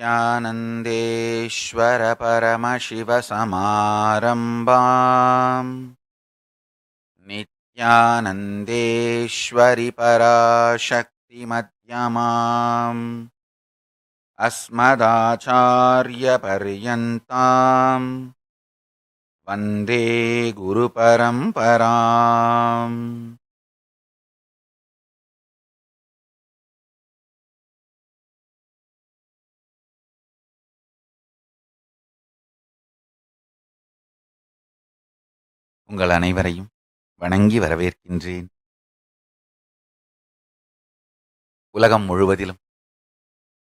नित्यानन्देश्वर परमशिवसमारम्भाम् नित्यानन्देश्वरि पराशक्तिमध्यमाम् अस्मदाचार्यपर्यन्ताम् वन्दे गुरुपरम्पराम्. உங்கள் அனைவரையும் வணங்கி வரவேற்கின்றேன். உலகம் முழுவதிலும்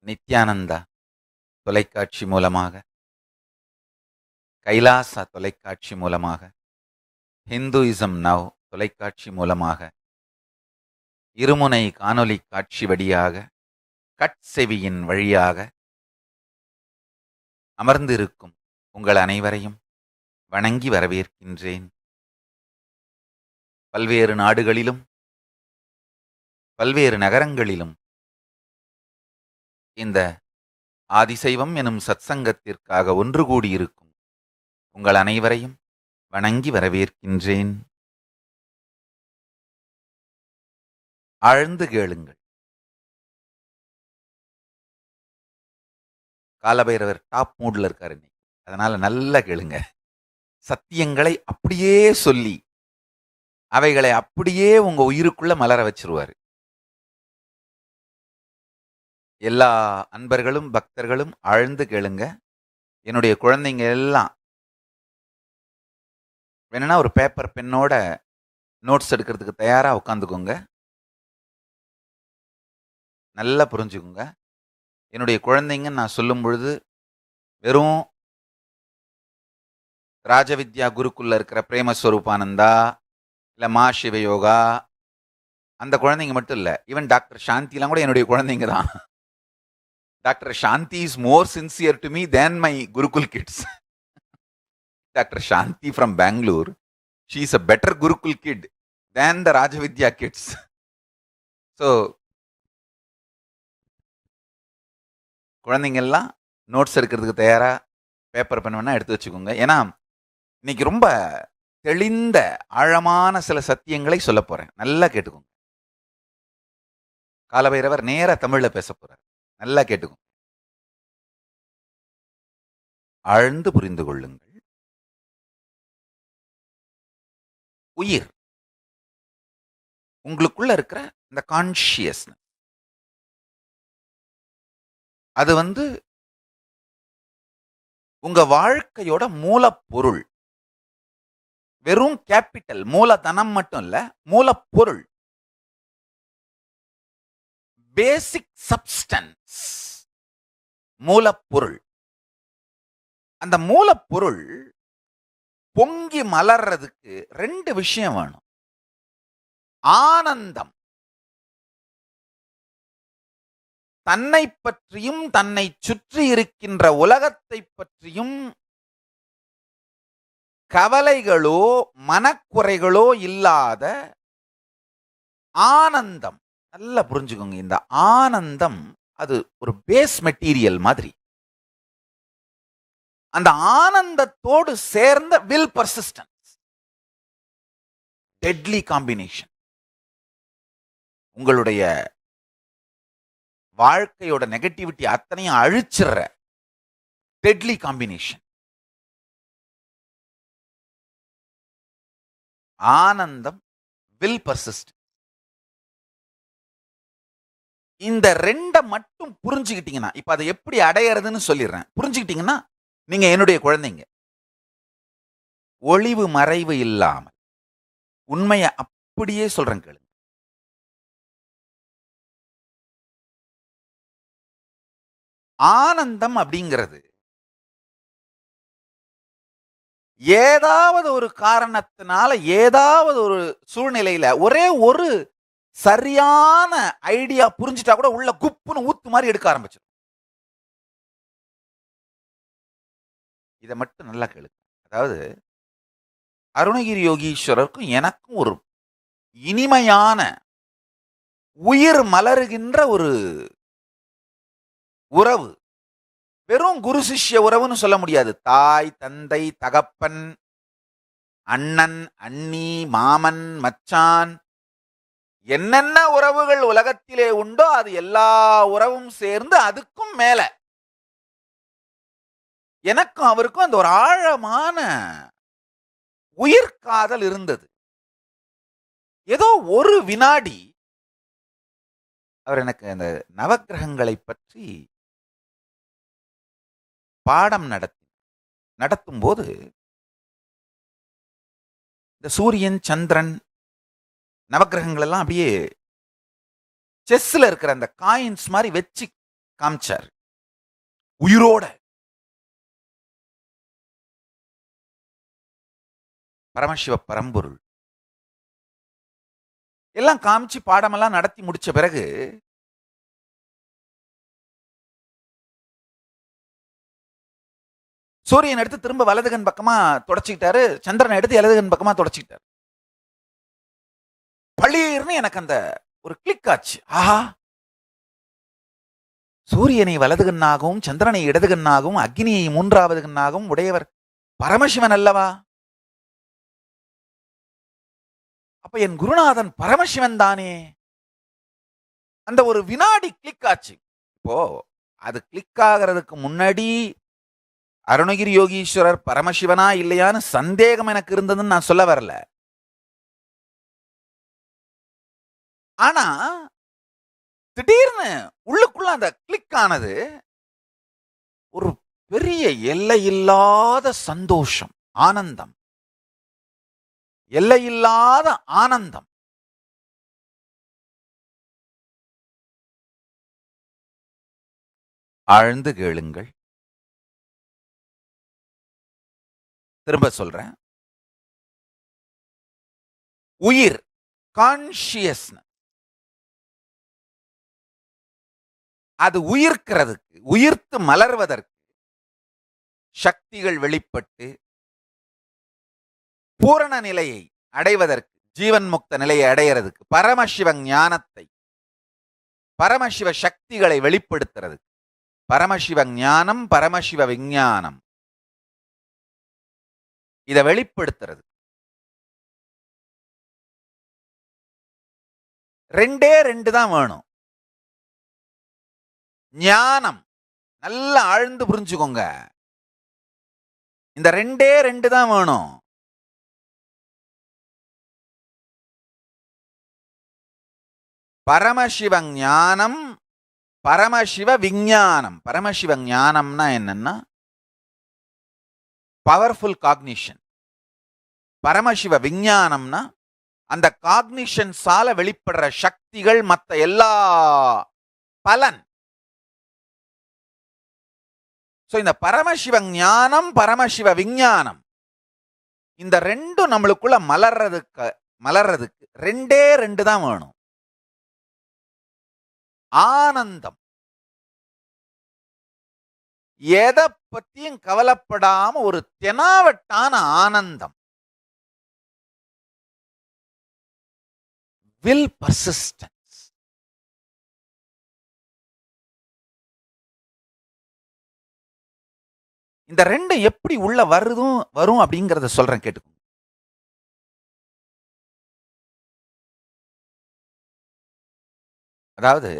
நித்யானந்தா தொலைக்காட்சி மூலமாக, கைலாசா தொலைக்காட்சி மூலமாக, ஹிந்துயிசம் நவ் தொலைக்காட்சி மூலமாக, இருமுனை காணொலி காட்சி வழியாக, கட்செவியின் வழியாக அமர்ந்திருக்கும் உங்கள் அனைவரையும் வணங்கி வரவேற்கின்றேன். பல்வேறு நாடுகளிலும் பல்வேறு நகரங்களிலும் இந்த ஆதிசைவம் எனும் சத்சங்கத்திற்காக ஒன்று கூடியிருக்கும் உங்கள் அனைவரையும் வணங்கி வரவேற்கின்றேன். ஆழ்ந்து கேளுங்கள். காலபைரவர் டாப் மூட்ல இருக்காரு இன்னைக்கு, அதனால நல்லா கேளுங்க. சத்தியங்களை அப்படியே சொல்லி அவைகளை அப்படியே உங்க உயிருக்குள்ள மலர வச்சிருவாரு. எல்லா அன்பர்களும் பக்தர்களும் ஆழ்ந்து கேளுங்க. என்னுடைய குழந்தைங்க எல்லாம் வேணும்னா ஒரு பேப்பர் பென்னோட நோட்ஸ் எடுக்கிறதுக்கு தயாரா உட்காந்துக்கோங்க. நல்லா புரிஞ்சுக்கோங்க. என்னுடைய குழந்தைங்க நான் சொல்லும் பொழுது வெறும் ராஜவித்யா குருக்குள்ள இருக்கிற பிரேமஸ்வரூபானந்தா இல்லை மா சிவயோகா அந்த குழந்தைங்க மட்டும் இல்லை, ஈவன் டாக்டர் சாந்திலாம் கூட என்னுடைய குழந்தைங்க தான். Doctor Shanthi is more sincere to me than my Gurukul kids. Doctor Shanthi from Bangalore, she is a better Gurukul kid than the Rajavidya kids. So குழந்தைங்கள்லாம் நோட்ஸ் எடுக்கிறதுக்கு தயாரா பேப்பர் பண்ணுவேன்னா எடுத்து வச்சுக்கோங்க. ஏன்னா இன்னைக்கு ரொம்ப தெளிந்த ஆழமான சில சத்தியங்களை சொல்ல போறேன். நல்லா கேட்டுக்கோங்க. காலபைரவர் நேர தமிழ்ல பேச போறார். நல்லா கேட்டுக்கோங்க. ஆழ்ந்து புரிந்து கொள்ளுங்கள். உயிர், உங்களுக்குள்ள இருக்கிற இந்த கான்ஷியஸ்னஸ், அது உங்க வாழ்க்கையோட மூலப்பொருள். வெறும் கேபிட்டல் மூலதனம் மட்டும் இல்ல, மூலப்பொருள், பேசிக் சப்ஸ்டன்ஸ், மூலப்பொருள். அந்த மூலப்பொருள் பொங்கி மலர்றதுக்கு ரெண்டு விஷயம் வேணும். ஆனந்தம், தன்னை பற்றியும் தன்னை சுற்றி இருக்கின்ற உலகத்தை பற்றியும் கவலைகளோ மனக்குறைகளோ இல்லாத ஆனந்தம். நல்லா புரிஞ்சுக்கோங்க. இந்த ஆனந்தம் அது ஒரு பேஸ் மெட்டீரியல் மாதிரி. அந்த ஆனந்தத்தோடு சேர்ந்த வில் பர்சிஸ்டன்ஸ், டெட்லி காம்பினேஷன். உங்களுடைய வாழ்க்கையோட நெகட்டிவிட்டி அத்தனையும் அழிச்சிடுற டெட்லி காம்பினேஷன். ஆனந்தம், வில் பர்சிஸ்டன்ஸ். இந்த ரெண்டை மட்டும் புரிஞ்சுக்கிட்டீங்கன்னா, இப்ப அதை எப்படி அடையறதுன்னு சொல்லிடுறேன். புரிஞ்சுக்கிட்டீங்கன்னா நீங்க என்னுடைய குழந்தைங்க. ஒளிவு மறைவு இல்லாமல் உண்மையை அப்படியே சொல்றேன் கேளுங்க. ஆனந்தம் அப்படிங்கிறது ஏதாவது ஒரு காரணத்தினால, ஏதாவது ஒரு சூழ்நிலையில ஒரே ஒரு சரியான ஐடியா புரிஞ்சுட்டா கூட உள்ள குப்புன்னு ஊத்து மாதிரி எடுக்க ஆரம்பிச்சிடும். இதை மட்டும் நல்லா கேளுங்க. அதாவது அருணகிரி யோகீஸ்வரருக்கும் எனக்கும் ஒரு இனிமையான உயிர் மலருகின்ற ஒரு உறவு. வெறும் குரு சிஷ்ய உறவுன்னு சொல்ல முடியாது. தாய், தந்தை, தகப்பன், அண்ணன், அண்ணி, மாமன், மச்சான், என்னென்ன உறவுகள் உலகத்திலே உண்டோ அது எல்லா உறவும் சேர்ந்து அதுக்கும் மேல எனக்கும் அவருக்கும் அந்த ஒரு ஆழமான உயிர்காதல் இருந்தது. ஏதோ ஒரு வினாடி அவர் எனக்கு அந்த நவக்கிரகங்களை பற்றி பாடம் நடத்தும் போது இந்த சூரியன், சந்திரன், நவக்கிரகங்கள் எல்லாம் அப்படியே செஸ்ல இருக்கிற அந்த காயின்ஸ் மாதிரி வச்சு காமிச்சார் உயிரோட. பரமசிவ பரம்பொருள் எல்லாம் காமிச்சு பாடமெல்லாம் நடத்தி முடிச்ச பிறகு சூரியன் எடுத்து திரும்ப வலதுகன் பக்கமா தொடச்சிக்கிட்டாரு, சந்திரனை எடுத்து இடதுகன் பக்கமா தொடச்சிக்கிட்டாரு. பளீர்னு எனக்கு அந்த ஒரு கிளிக் ஆச்சு. ஆஹா, சூரியனை வலதுகண்ணாகவும் சந்திரனை இடதுகண்ணாகவும் அக்னியை மூன்றாவது கண்ணாகவும் உடையவர் பரமசிவன் அல்லவா? அப்ப என் குருநாதன் பரமசிவன் தானே. அந்த ஒரு வினாடி கிளிக் ஆச்சு. இப்போ அது கிளிக் ஆகிறதுக்கு முன்னாடி அருணகிரி யோகீஸ்வரர் பரமசிவனா இல்லையான்னு சந்தேகம் எனக்கு இருந்ததுன்னு நான் சொல்ல வரல. ஆனா திடீர்னு உள்ளுக்குள்ள அந்த கிளிக் ஆனது ஒரு பெரிய எல்லையில்லாத சந்தோஷம், ஆனந்தம், எல்லையில்லாத ஆனந்தம். ஆழ்ந்து கேளுங்கள். திரும்ப சொல்றேன். உயிர், கான்ஷியஸ்னஸ், அது உயிர்க்கிறதுக்கு, உயிர்த்து மலர்வதற்கு சக்திகள் வெளிப்பட்டு பூரண நிலையை அடைவதற்கு, ஜீவன் முக்த நிலையை அடைகிறதுக்கு, பரமசிவ ஞானத்தை, பரமசிவ சக்திகளை வெளிப்படுத்துறதுக்கு, பரமசிவ ஞானம், பரமசிவ விஞ்ஞானம், இதை வெளிப்படுத்துறது ரெண்டே ரெண்டு தான் வேணும். ஞானம், நல்லா ஆழ்ந்து புரிஞ்சுக்கோங்க, இந்த ரெண்டே ரெண்டு தான் வேணும். பரமசிவ ஞானம், பரமசிவ விஞ்ஞானம். பரமசிவ ஞானம்னா என்னன்னா பவர்ஃபுல் காக்னிஷன். பரமசிவ விஞ்ஞானம்னா அந்த காக்னிஷன்ஸால வெளிப்படுற சக்திகள், மற்ற எல்லா பலன். இந்த பரமசிவ ஞானம், பரமசிவ விஞ்ஞானம், இந்த ரெண்டும் நம்மளுக்குள்ள மலர்றதுக்கு ரெண்டே ரெண்டு தான் வேணும். ஆனந்தம், எதை பத்தியும் கவலைப்படாம ஒரு தெனாவட்டான ஆனந்தம். Will persistence. இந்த ரெண்டும் எப்படி உள்ள வரும் அப்படிங்கறத சொல்றேன், கேட்டுக்கோங்க. அதாவது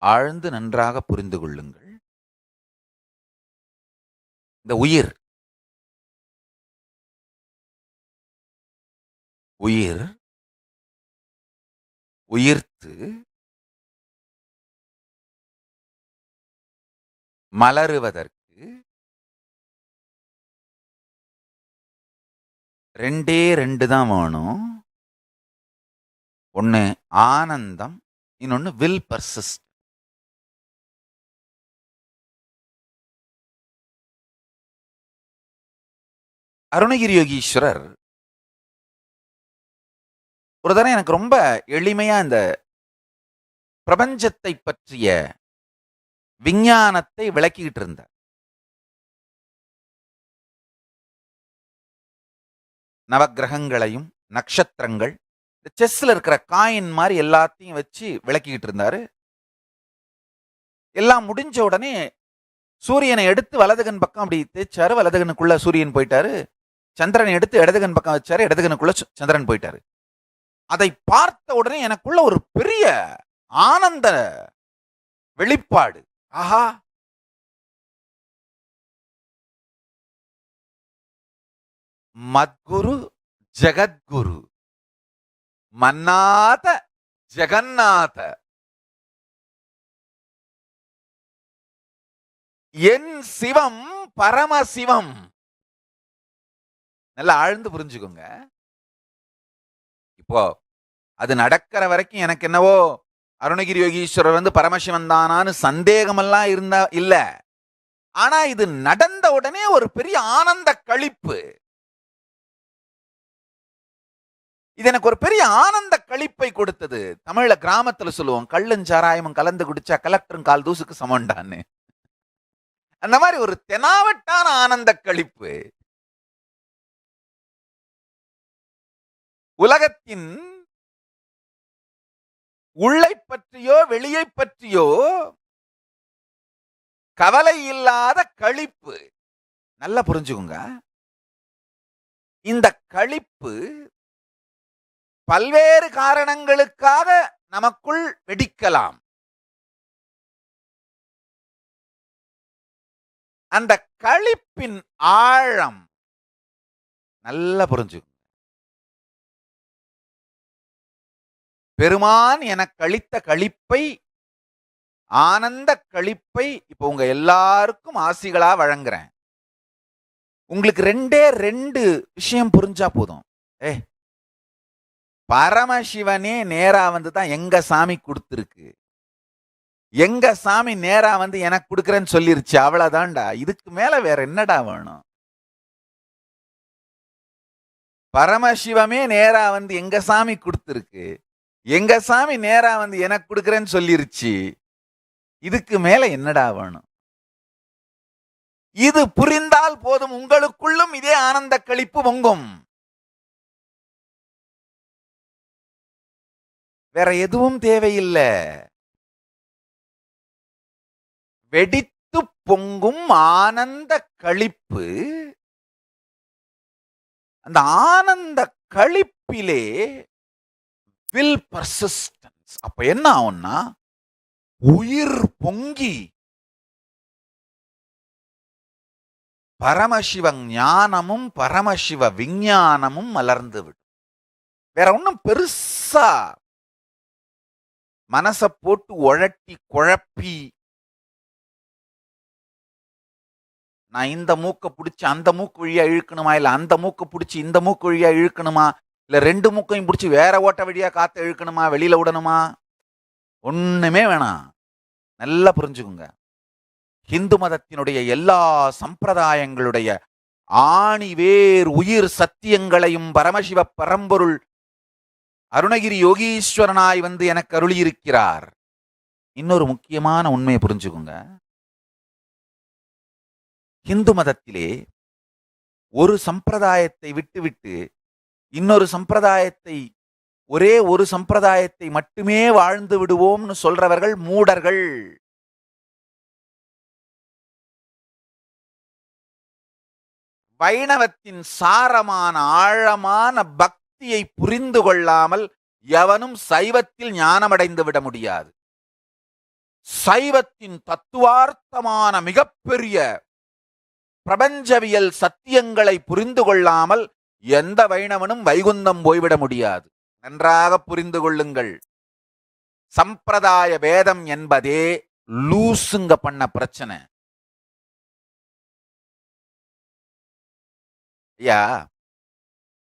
ஆழ்ந்து நன்றாக புரிந்து கொள்ளுங்கள். இந்த உயிர் உயிர்த்து மலருவதற்கு ரெண்டே ரெண்டு தான் வேணும். ஒன்னு ஆனந்தம், இன்னொன்னு வில் பர்சிஸ்ட். அருணகிரி யோகீஸ்வரர் ஒரு தடவை எனக்கு ரொம்ப எளிமையா இந்த பிரபஞ்சத்தை பற்றிய விஞ்ஞானத்தை விளக்கிக்கிட்டு இருந்தார். நவக்கிரகங்களையும் நட்சத்திரங்கள், செஸ்ல இருக்கிற காயின் மாதிரி எல்லாத்தையும் வச்சு விளக்கிக்கிட்டு இருந்தாரு. எல்லாம் முடிஞ்ச உடனே சூரியனை எடுத்து வலதுகன் பக்கம் அப்படி தேய்ச்சாரு, வலதுகனுக்குள்ள சூரியன் போயிட்டாரு. சந்திரனை எடுத்து இடதுகன் பக்கம் வச்சாரு, இடதுகனுக்குள்ள சந்திரன் போயிட்டாரு. அதை பார்த்த உடனே எனக்குள்ள ஒரு பெரிய ஆனந்த வெளிப்பாடு. ஆஹா, மத்குரு ஜெகத்குரு மன்னாத ஜெகநாத என் சிவம் பரமசிவம். நல்லா ஆழ்ந்து புரிஞ்சுக்கோங்க. இப்போ அது நடக்கிற வரைக்கும் எனக்கு என்னவோ அருணகிரி யோகீஸ்வரர் வந்து பரமசிவன் தானான்னு சந்தேகமெல்லாம் இருந்தா இல்ல. ஆனா இது நடந்த உடனே ஒரு பெரிய ஆனந்த களிப்பு. இது எனக்கு ஒரு பெரிய ஆனந்த களிப்பை கொடுத்தது. தமிழ்ல கிராமத்துல சொல்லுவோம், கள்ளும் சாராயமும் கலந்து குடிச்சா கலெக்டரும் கால் தூசுக்கு சமண்டான்னு. அந்த மாதிரி ஒரு தெனாவட்டான ஆனந்த களிப்பு. உலகத்தின் உள்ளை பற்றியோ வெளியை பற்றியோ கவலை இல்லாத களிப்பு. நல்லா புரிஞ்சுக்குங்க. இந்த களிப்பு பல்வேறு காரணங்களுக்காக நமக்குள் வெடிக்கலாம். அந்த களிப்பின் ஆழம் நல்லா புரிஞ்சுக்குங்க. பெருமான் எனக்கு அளித்த களிப்பை, ஆனந்த களிப்பை இப்ப உங்க எல்லாருக்கும் ஆசிகளா வழங்குறேன். உங்களுக்கு ரெண்டு விஷயம் புரிஞ்சா போதும். பரமசிவனே நேரா வந்து தான் எங்க சாமி கொடுத்துருக்கு. எங்க சாமி நேரா வந்து எனக்கு கொடுக்கறேன்னு சொல்லிருச்சு. அவ்வளவுதான்டா. இதுக்கு மேல வேற என்னடா வேணும்? பரமசிவமே நேரா வந்து எங்க சாமி கொடுத்துருக்கு. எங்க சாமி நேரா வந்து எனக்கு கொடுக்கறேன்னு சொல்லிருச்சு. இதுக்கு மேல என்னடா வேணும்? இது புரிந்தால் போதும், உங்களுக்குள்ளும் இதே ஆனந்த களிப்பு பொங்கும். வேற எதுவும் தேவையில்லை. வெடித்து பொங்கும் ஆனந்த களிப்பு. அந்த ஆனந்த களிப்பிலே வில் பர்சிஸ்டன்ஸ். அப்ப என்ன ஆகும்னா, உயிர் பொங்கி பரமசிவ ஞானமும் பரமசிவ விஞ்ஞானமும் மலர்ந்து விடும். வேற ஒன்னும் பெருசா மனச போட்டு உழட்டி குழப்பி, நான் இந்த மூக்க பிடிச்சி அந்த மூக்கு வழியா இழுக்கணுமா, இல்ல அந்த மூக்க பிடிச்சி இந்த மூக்கு வழியா இழுக்கணுமா, இல்ல ரெண்டு மூக்கையும் பிடிச்சி வேற ஓட்ட வழியா காத்த இழுக்கணுமா, வெளியில விடணுமா, ஒண்ணுமே வேணாம். நல்லா புரிஞ்சுக்குங்க. இந்து மதத்தினுடைய எல்லா சம்பிரதாயங்களுடைய ஆணி வேர் உயிர் சத்தியங்களையும் பரமசிவ பரம்பொருள் அருணகிரி யோகீஸ்வரனாய் வந்து எனக்கு அருளி இருக்கிறார். இன்னொரு முக்கியமான உண்மையை புரிஞ்சுக்குங்க. இந்து மதத்திலே ஒரு சம்பிரதாயத்தை விட்டுவிட்டு இன்னொரு சம்பிரதாயத்தை, ஒரே ஒரு சம்பிரதாயத்தை மட்டுமே வாழ்ந்து விடுவோம்னு சொல்றவர்கள் மூடர்கள். வைணவத்தின் சாரமான ஆழமான பக்தியை புரிந்து கொள்ளாமல் எவனும் சைவத்தில் ஞானமடைந்து விட முடியாது. சைவத்தின் தத்துவார்த்தமான மிகப்பெரிய பிரபஞ்சவியல் சத்தியங்களை புரிந்து கொள்ளாமல் எந்த வைணவனும் வைகுந்தம் போய்விட முடியாது. நன்றாக புரிந்து கொள்ளுங்கள். சம்பிரதாய வேதம் என்பதே லூசுங்க பண்ண பிரச்சனை. ஐயா,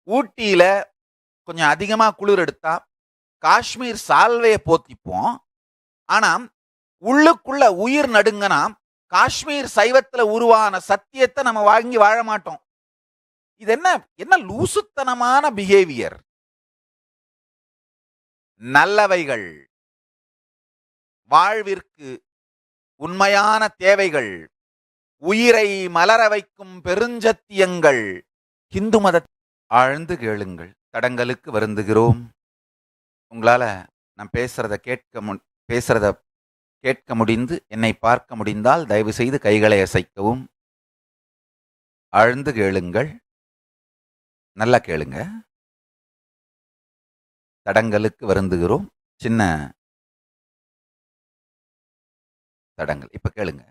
ஊட்டியில கொஞ்சம் அதிகமா குளிர் எடுத்தா காஷ்மீர் சால்வையை போத்திப்போம். ஆனா உள்ளுக்குள்ள உயிர் நடுங்கனா காஷ்மீர் சைவத்துல உருவான சத்தியத்தை நம்ம வாங்கி வாழ மாட்டோம். இது என்ன லூசுத்தனமான பிஹேவியர். நல்லவைகள், வாழ்விற்கு உண்மையான தேவைகள், உயிரை மலர வைக்கும் பெருஞ்சத்தியங்கள் இந்து மத. ஆழ்ந்து கேளுங்கள். தடங்களுக்கு வருந்துகிறோம். உங்களால நான் பேசுறத கேட்க முடிந்து என்னை பார்க்க முடிந்தால் தயவு செய்து கைகளை அசைக்கவும். ஆழ்ந்து கேளுங்கள். நல்லா கேளுங்க. தடங்களுக்கு வருந்துகிறோம். சின்ன தடங்கள். இப்ப கேளுங்க.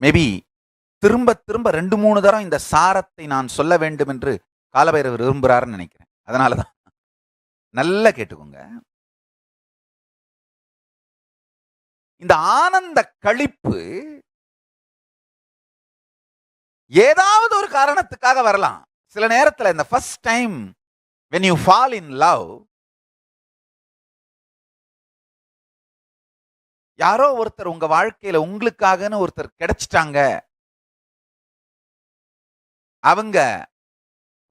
மேபி திரும்ப திரும்ப 2-3 தரம் இந்த சாரத்தை நான் சொல்ல வேண்டும் என்று காலபைரவர் விரும்புகிறாருன்னு நினைக்கிறேன். அதனாலதான் நல்லா கேட்டுக்கோங்க. இந்த ஆனந்த களிப்பு ஏதாவது ஒரு காரணத்துக்காக வரலாம். சில நேரத்தில் இந்த first time when you fall in love, யாரோ ஒருத்தர் உங்க வாழ்க்கையில உங்களுக்காகன்னு ஒருத்தர் கிடைச்சிட்டாங்க, அவங்க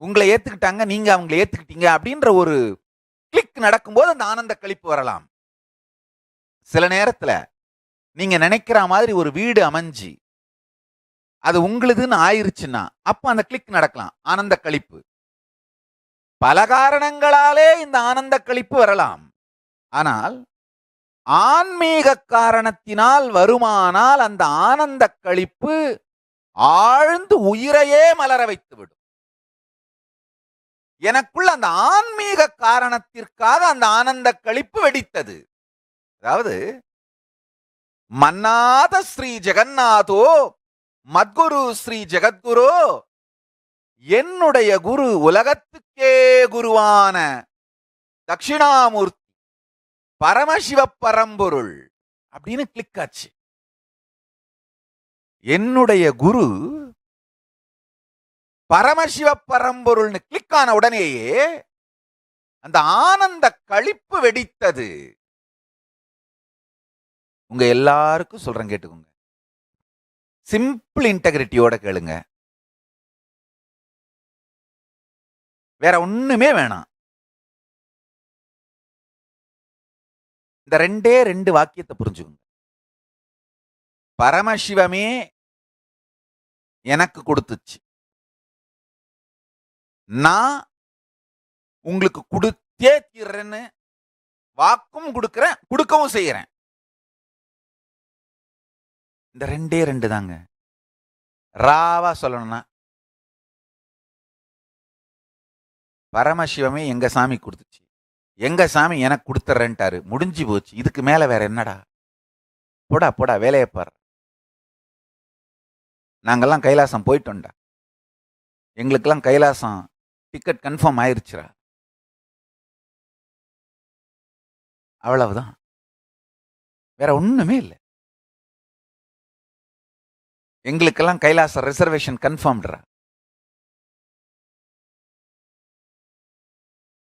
உங்களை ஏத்துக்கிட்டாங்க, நீங்க அவங்களை ஏத்துக்கிட்டீங்க அப்படின்ற ஒரு கிளிக் நடக்கும்போது அந்த ஆனந்த களிப்பு வரலாம். சில நேரத்துல நீங்க நினைக்கிற மாதிரி ஒரு வீடு அமைஞ்சு அது உங்களுதுன்னு ஆயிருச்சுன்னா அப்ப அந்த கிளிக் நடக்கலாம், ஆனந்த களிப்பு. பல காரணங்களாலே இந்த ஆனந்த களிப்பு வரலாம். ஆனால் ஆன்மீக காரணத்தினால் வருமானால் அந்த ஆனந்த களிப்பு ஆழ்ந்து உயிரையே மலர வைத்துவிடும். எனக்குள்ள அந்த ஆன்மீக காரணத்திற்காக அந்த ஆனந்த களிப்பு வெடித்தது. அதாவது மன்னாத ஸ்ரீ ஜெகநாதோ மத்குரு ஸ்ரீ ஜெகத்குரு, என்னுடைய குரு உலகத்துக்கே குருவான தட்சிணாமூர்த்தி பரமசிவ பரம்பொருள் அப்படின்னு கிளிக் ஆச்சு. என்னுடைய குரு பரமசிவ பரம்பொருள்னு கிளிக் ஆன உடனேயே அந்த ஆனந்த களிப்பு வெடித்தது. உங்க எல்லாருக்கும் சொல்றேன், கேட்டுக்கோங்க. சிம்பிள் இன்டெகிரிட்டியோட கேளுங்க. வேற ஒண்ணுமே வேணாம். இந்த 2 வாக்கியத்தை புரிஞ்சுக்கோங்க. பரமசிவமே எனக்கு கொடுத்துச்சு, நான் உங்களுக்கு கொடுத்தே தீர்றேன்னு வாக்கும் கொடுக்கிறேன், கொடுக்கவும் செய்யறேன். இந்த 2 தாங்க. ராவா சொல்லணும்னா பரமசிவமே எங்க சாமி கொடுத்துச்சு, எங்க சாமி எனக்கு கொடுத்துறேன்ட்டாரு, முடிஞ்சு போச்சு. இதுக்கு மேல வேற என்னடா? போடா போடா வேலையை பாரு. நாங்கெல்லாம் கைலாசம் போயிட்டோம்டா, எங்களுக்கெல்லாம் கைலாசம் டிக்கெட் கன்ஃபார்ம் ஆயிருச்சுரா. அவ்வளவுதான், வேற ஒண்ணுமே இல்லை. எங்களுக்கெல்லாம் கைலாச ரிசர்வேஷன் கன்ஃபார்ம்டா.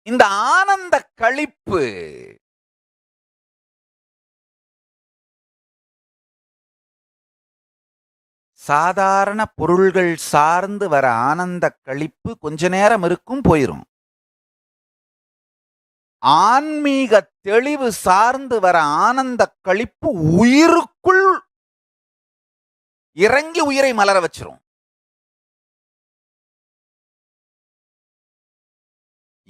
இந்த ஆனந்த களிப்பு சாதாரண பொருள்கள் சார்ந்து வர ஆனந்த களிப்பு கொஞ்ச நேரம் இருக்கும், போயிரும். ஆன்மீக தெளிவு சார்ந்து வர ஆனந்த களிப்பு உயிருக்குள் இறங்கி உயிரை மலர வச்சிரும்.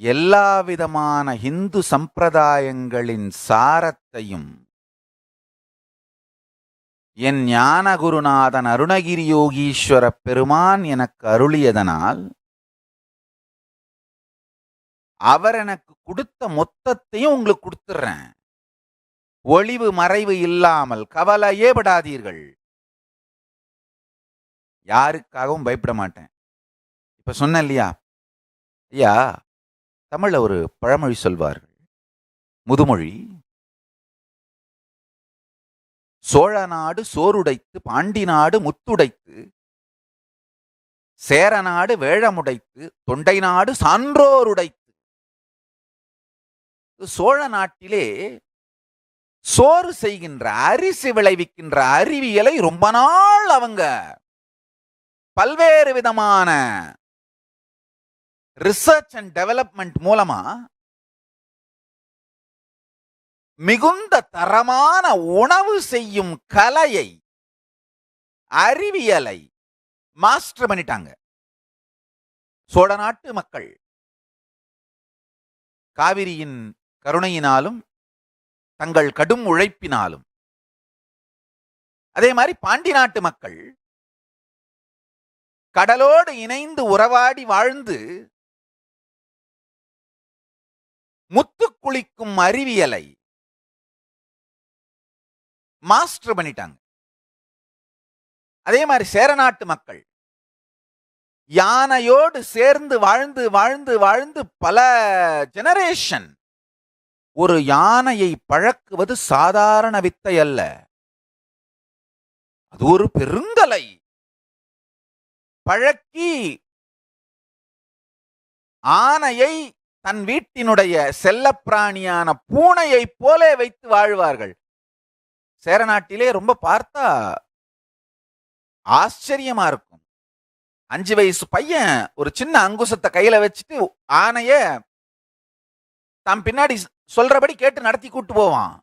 எல்லா விதமான இந்து சம்பிரதாயங்களின் சாரத்தையும் என் ஞான குருநாதன் அருணகிரி யோகீஸ்வர பெருமான் எனக்கு அருளியதனால் அவர் எனக்கு கொடுத்த மொத்தத்தையும் உங்களுக்கு கொடுத்துறேன். ஒளிவு மறைவு இல்லாமல். கவலையே படாதீர்கள். யாருக்காகவும் பயப்பட மாட்டேன். இப்ப சொன்ன இல்லையா ஐயா, தமிழ்ல ஒரு பழமொழி சொல்வார்கள், முதுமொழி. சோழ நாடு சோறுடைத்து, பாண்டி நாடு முத்துடைத்து, சேர நாடு வேழமுடைத்து, தொண்டை நாடு சான்றோருடைத்து. சோழ நாட்டிலே சோறு செய்கின்ற, அரிசி விளைவிக்கின்ற அறிவியலை ரொம்ப நாள் அவங்க பல்வேறு விதமான ரிசர்ச் அண்ட் டெவலப்மெண்ட் மூலமா மிகுந்த தரமான உணவு செய்யும் கலையை, அறிவியலை மாஸ்டர் பண்ணிட்டாங்க சோழ நாட்டு மக்கள். காவிரியின் கருணையினாலும் தங்கள் கடும் உழைப்பினாலும் அதே மாதிரி பாண்டி நாட்டு மக்கள் கடலோடு இணைந்து உறவாடி வாழ்ந்து முத்து குளிக்கும் அறிவியலை மாஸ்டர் பண்ணிட்டாங்க. அதே மாதிரி சேரநாட்டு மக்கள் யானையோடு சேர்ந்து வாழ்ந்து வாழ்ந்து வாழ்ந்து பல ஜெனரேஷன். ஒரு யானையை பழக்குவது சாதாரண வித்தை அல்ல, அது ஒரு பெருங்கலை. பழக்கி ஆனையை தன் வீட்டினுடைய செல்லப்பிராணியான பூனையை போல வைத்து வாழ்வார்கள். சேரநாட்டிலே ரொம்ப பார்த்தா ஆச்சரியமா இருக்கும். 5 வயசு பையன் ஒரு சின்ன அங்குசத்தை கையில வச்சுட்டு ஆனைய தம் பின்னாடி சொல்றபடி கேட்டு நடத்தி கூட்டு போவான்.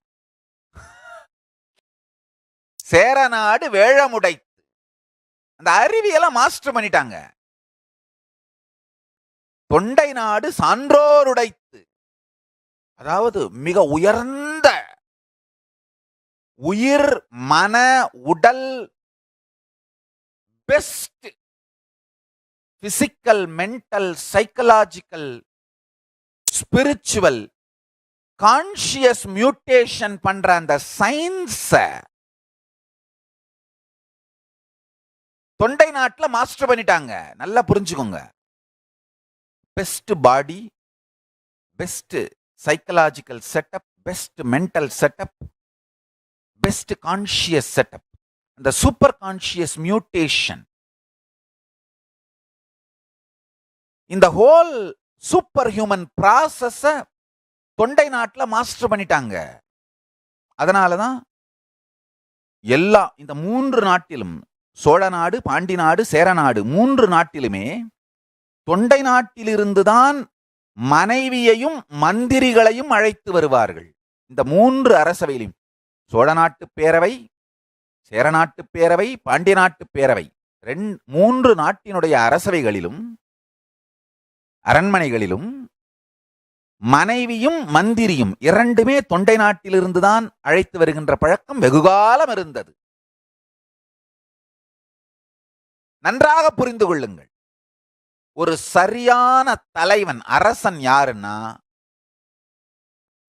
சேரநாடு வேழமுடைத்து அந்த அறிவியெல்லாம் மாஸ்டர் பண்ணிட்டாங்க. தொண்டை நாடு சான்றோருடைத்து, அதாவது மிக உயர்ந்த உயிர் மன உடல் best physical mental psychological spiritual conscious mutation பண்ற அந்த சயின்ஸ தொண்டை நாட்டுல மாஸ்டர் பண்ணிட்டாங்க. நல்லா புரிஞ்சுக்கோங்க. Best body, best psychological setup, best mental setup, best conscious setup, அந்த சூப்பர் கான்சியஸ் மியூட்டேஷன், இந்த ஹோல் சூப்பர் ஹியூமன் ப்ராசஸ தொண்டை நாட்டுல மாஸ்டர் பண்ணிட்டாங்க. அதனாலதான் எல்லா இந்த 3 நாட்டிலும், சோழ நாடு, பாண்டி நாடு, சேரநாடு 3 நாட்டிலுமே தொண்டை நாட்டிலிருந்துதான் மனைவியையும் மந்திரிகளையும் அழைத்து வருவார்கள். இந்த 3 அரசவையிலும், சோழ நாட்டு பேரவை, சேரநாட்டு பேரவை, பாண்டிய நாட்டு பேரவை 3 நாட்டினுடைய அரசவைகளிலும் அரண்மனைகளிலும் மனைவியும் மந்திரியும் 2மே தொண்டை நாட்டிலிருந்துதான் அழைத்து வருகின்ற பழக்கம் வெகுகாலம் இருந்தது. நன்றாக புரிந்து கொள்ளுங்கள். ஒரு சரியான தலைவன் அரசன் யாருன்னா,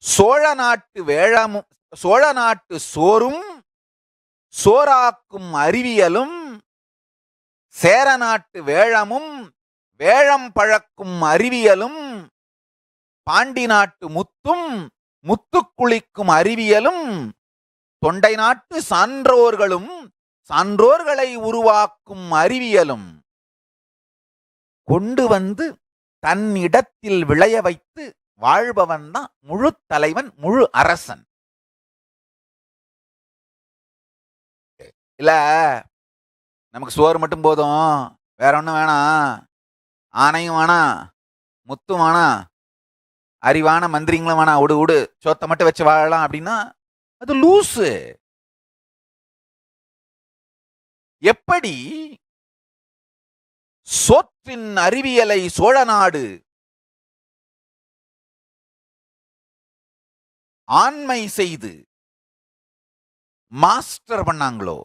சோழ நாட்டு வேழமும் சோழ நாட்டு சோறும் சோறாக்கும் அறிவியலும், சேர நாட்டு வேழமும் வேழம் பழக்கும் அறிவியலும், பாண்டி நாட்டு முத்தும் முத்து குளிக்கும் அறிவியலும், தொண்டை நாட்டு சான்றோர்களும் சான்றோர்களை உருவாக்கும் அறிவியலும் கொண்டு வந்து தன் இடத்தில் விளைய வைத்து வாழ்பவன் தான் முழு தலைவன், முழு அரசன். இல்ல நமக்கு சோறு மட்டும் போதும், வேற ஒண்ணும் வேணாம், ஆனையும் வேணாம், முத்தும் வேணாம், அறிவான மந்திரிங்களும் வேணாம், உடு உடு சோத்தை மட்டும் வச்சு வாழலாம் அப்படின்னா அது லூசு. எப்படி சோற்றின் அறிவியலை சோழநாடு ஆண்மை செய்து மாஸ்டர் பண்ணாங்களோ,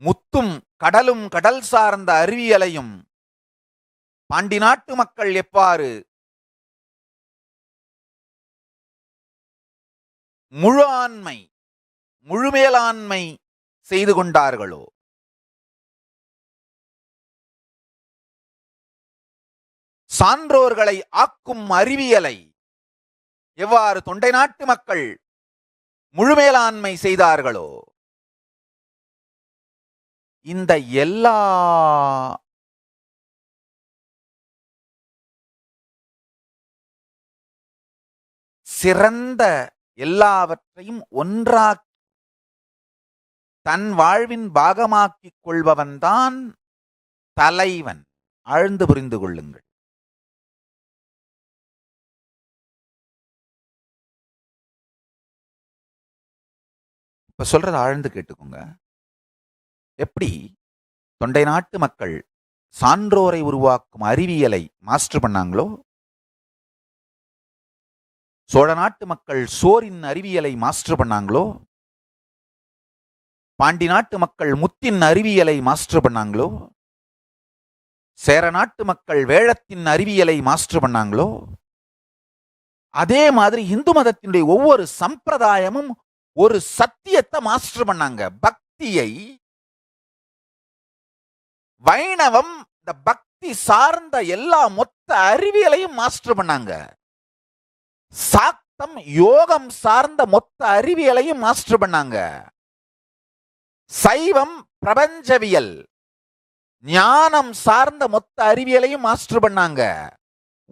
முத்தும் கடலும் கடல் சார்ந்த அறிவியலையும் பாண்டி நாட்டு மக்கள் எவ்வாறு முழு ஆண்மை முழுமேலாண்மை செய்து கொண்டார்களோ, சான்றோர்களை ஆக்கும் அறிவியலை எவ்வாறு தொண்டை நாட்டு மக்கள் முழுமேலாண்மை செய்தார்களோ, இந்த எல்லா சிறந்த எல்லாவற்றையும் ஒன்றாக்கி தன் வாழ்வின் பாகமாக்கிக் கொள்பவன்தான் தலைவன். ஆழ்ந்து புரிந்து கொள்ளுங்கள். இப்ப சொல்றத ஆழ்ந்து கேட்டுக்கோங்க. எப்படி தொண்டை நாட்டு மக்கள் சான்றோரை உருவாக்கும் அறிவியலை மாஸ்டர் பண்ணாங்களோ, சோழ நாட்டு மக்கள் சோரின் அறிவியலை மாஸ்டர் பண்ணாங்களோ, பாண்டி நாட்டு மக்கள் முத்தின் அறிவியலை மாஸ்டர் பண்ணாங்களோ, சேர நாட்டு மக்கள் வேழத்தின் அறிவியலை மாஸ்டர் பண்ணாங்களோ, அதே மாதிரி இந்து மதத்தினுடைய ஒவ்வொரு சம்பிரதாயமும் ஒரு சத்தியத்தை மாஸ்டர் பண்ணாங்க. பக்தியை, வைணவம் இந்த பக்தி சார்ந்த எல்லா மொத்த அறிவியலையும் மாஸ்டர் பண்ணாங்க. சாக்தம் யோகம் சார்ந்த மொத்த அறிவியலையும் மாஸ்டர் பண்ணாங்க. சைவம் பிரபஞ்சவியல் ஞானம் சார்ந்த மொத்த அறிவியலையும் மாஸ்டர் பண்ணாங்க.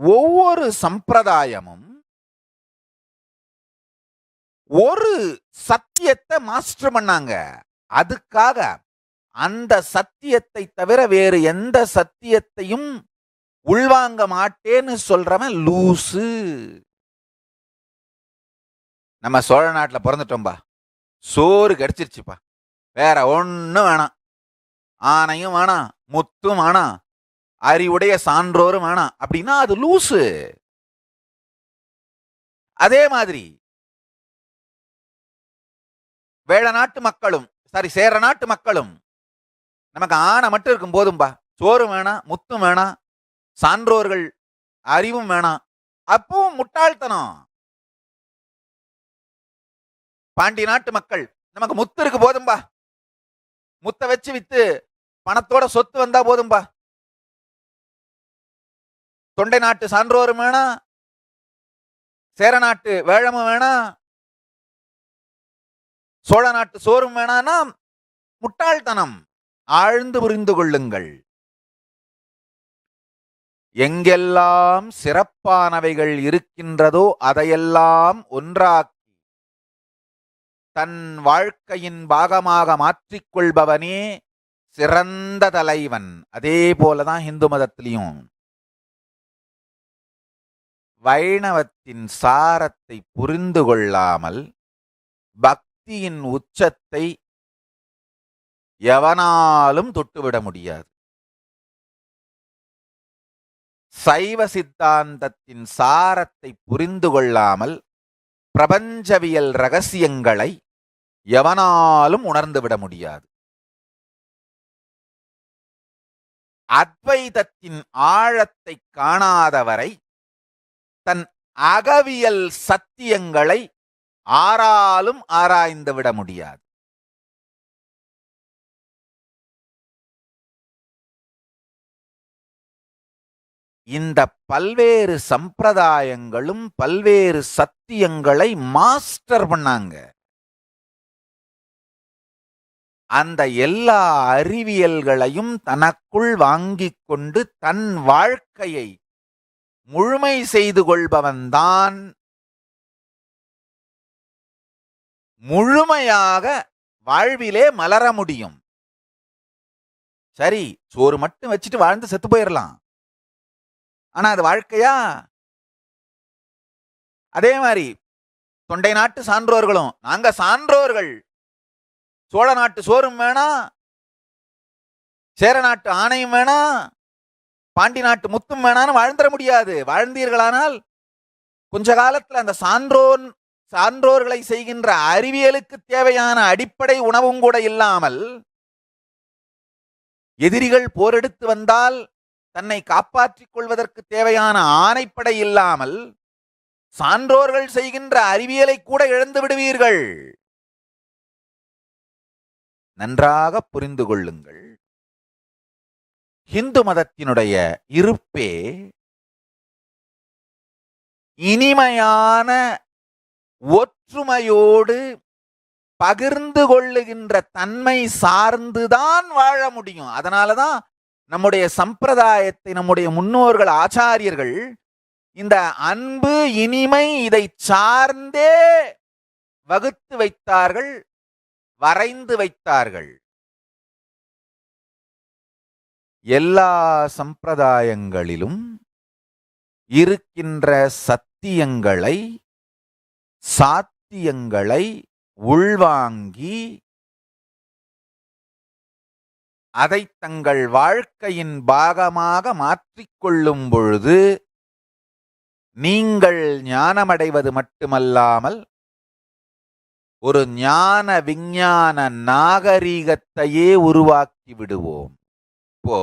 ஒவ்வொரு சம்பிரதாயமும் ஒரு சத்தியத்தை மாஸ்டர் பண்ணாங்க. அதுக்காக அந்த சத்தியத்தை தவிர வேறு எந்த சத்தியத்தையும் உள்வாங்க மாட்டேன்னு சொல்றவன் லூசு. நம்ம சோழ நாட்டில் பிறந்துட்டோம்பா, சோறு கிடைச்சிருச்சுப்பா, வேற ஒன்னும் வேணாம், ஆனையும் வேணாம், முத்தும் வேணாம், அறிவுடைய சான்றோரும் வேணாம் அப்படின்னா அது லூசு. அதே மாதிரி வேழ நாட்டு மக்களும் சேர நாட்டு மக்களும் நமக்கு ஆணை மட்டும் இருக்கும் போதும்பா, சோறும் வேணாம், முத்தும் வேணாம், சான்றோர்கள் அறிவும் வேணாம், அப்பவும் முட்டாள்தனம். பாண்டி நாட்டு மக்கள் நமக்கு முத்து இருக்கு போதும்பா, முத்தை வச்சு வித்து பணத்தோட சொத்து வந்தா போதும்பா, தொண்டை நாட்டு சான்றோரும் வேணாம், சேர நாட்டு வேழமும் வேணாம், சோழ நாட்டு சோறும் வேணான்னா முட்டாள்தனம். ஆழ்ந்து புரிந்து கொள்ளுங்கள். எங்கெல்லாம் சிறப்பானவைகள் இருக்கின்றதோ அதையெல்லாம் ஒன்றாக்கி தன் வாழ்க்கையின் பாகமாக மாற்றிக்கொள்பவனே சிறந்த தலைவன். அதே போலதான் இந்து மதத்திலையும் வைணவத்தின் சாரத்தை புரிந்து கொள்ளாமல் பக்தியின் உச்சத்தை எவனாலும் தொட்டுவிட முடியாது. சைவ சித்தாந்தத்தின் சாரத்தை புரிந்து கொள்ளாமல் பிரபஞ்சவியல் ரகசியங்களை எவனாலும் உணர்ந்துவிட முடியாது. அத்வைதத்தின் ஆழத்தை காணாதவரை தன் அகவியல் சத்தியங்களை ஆராலும் ஆராய்ந்து விட முடியாது. இந்த பல்வேறு சம்பிரதாயங்களும் பல்வேறு சத்தியங்களை மாஸ்டர் பண்ணாங்க. அந்த எல்லா அறிவியல்களையும் தனக்குள் வாங்கிக் கொண்டு தன் வாழ்க்கையை முழுமை செய்து கொள்பவன்தான் முழுமையாக வாழ்விலே மலர முடியும். சரி, சோறு மட்டும் வச்சுட்டு வாழ்ந்து செத்து போயிடலாம், ஆனா அது வாழ்க்கையா? அதே மாதிரி தொண்டை நாட்டு சான்றோர்களும், நாங்க சான்றோர்கள், சோழ நாட்டு சோறும் வேணாம், சேர நாட்டு ஆணையும் வேணாம், பாண்டி நாட்டு முத்தும் வேணான்னு வாழ்ந்துட முடியாது. வாழ்ந்தீர்களானால் கொஞ்ச காலத்துல அந்த சான்றோர்களை செய்கின்ற அறிவியலுக்கு தேவையான அடிப்படை உணவும் கூட இல்லாமல், எதிரிகள் போரெடுத்து வந்தால் தன்னை காப்பாற்றிக் கொள்வதற்கு தேவையான ஆணைப்படை இல்லாமல் சான்றோர்கள் செய்கின்ற அறிவியலை கூட இழந்து விடுவீர்கள். நன்றாக புரிந்து கொள்ளுங்கள். இந்து மதத்தினுடைய இருப்பே இனிமையான ஒற்றுமையோடு பகிர்ந்து கொள்ளுகின்ற தன்மை சார்ந்துதான் வாழ முடியும். அதனாலதான் நம்முடைய சம்பிரதாயத்தை நம்முடைய முன்னோர்கள் ஆச்சாரியர்கள் இந்த அன்பு இனிமை இதை சார்ந்தே வகுத்து வைத்தார்கள், வரைந்து வைத்தார்கள். எல்லா சம்பிரதாயங்களிலும் இருக்கின்ற சத்தியங்களை சாத்தியங்களை உள்வாங்கி அதை தங்கள் வாழ்க்கையின் பாகமாக மாற்றிக்கொள்ளும் பொழுது நீங்கள் ஞானமடைவது மட்டுமல்லாமல் ஒரு ஞான விஞ்ஞான நாகரீகத்தையே உருவாக்கி விடுவோம். இப்போ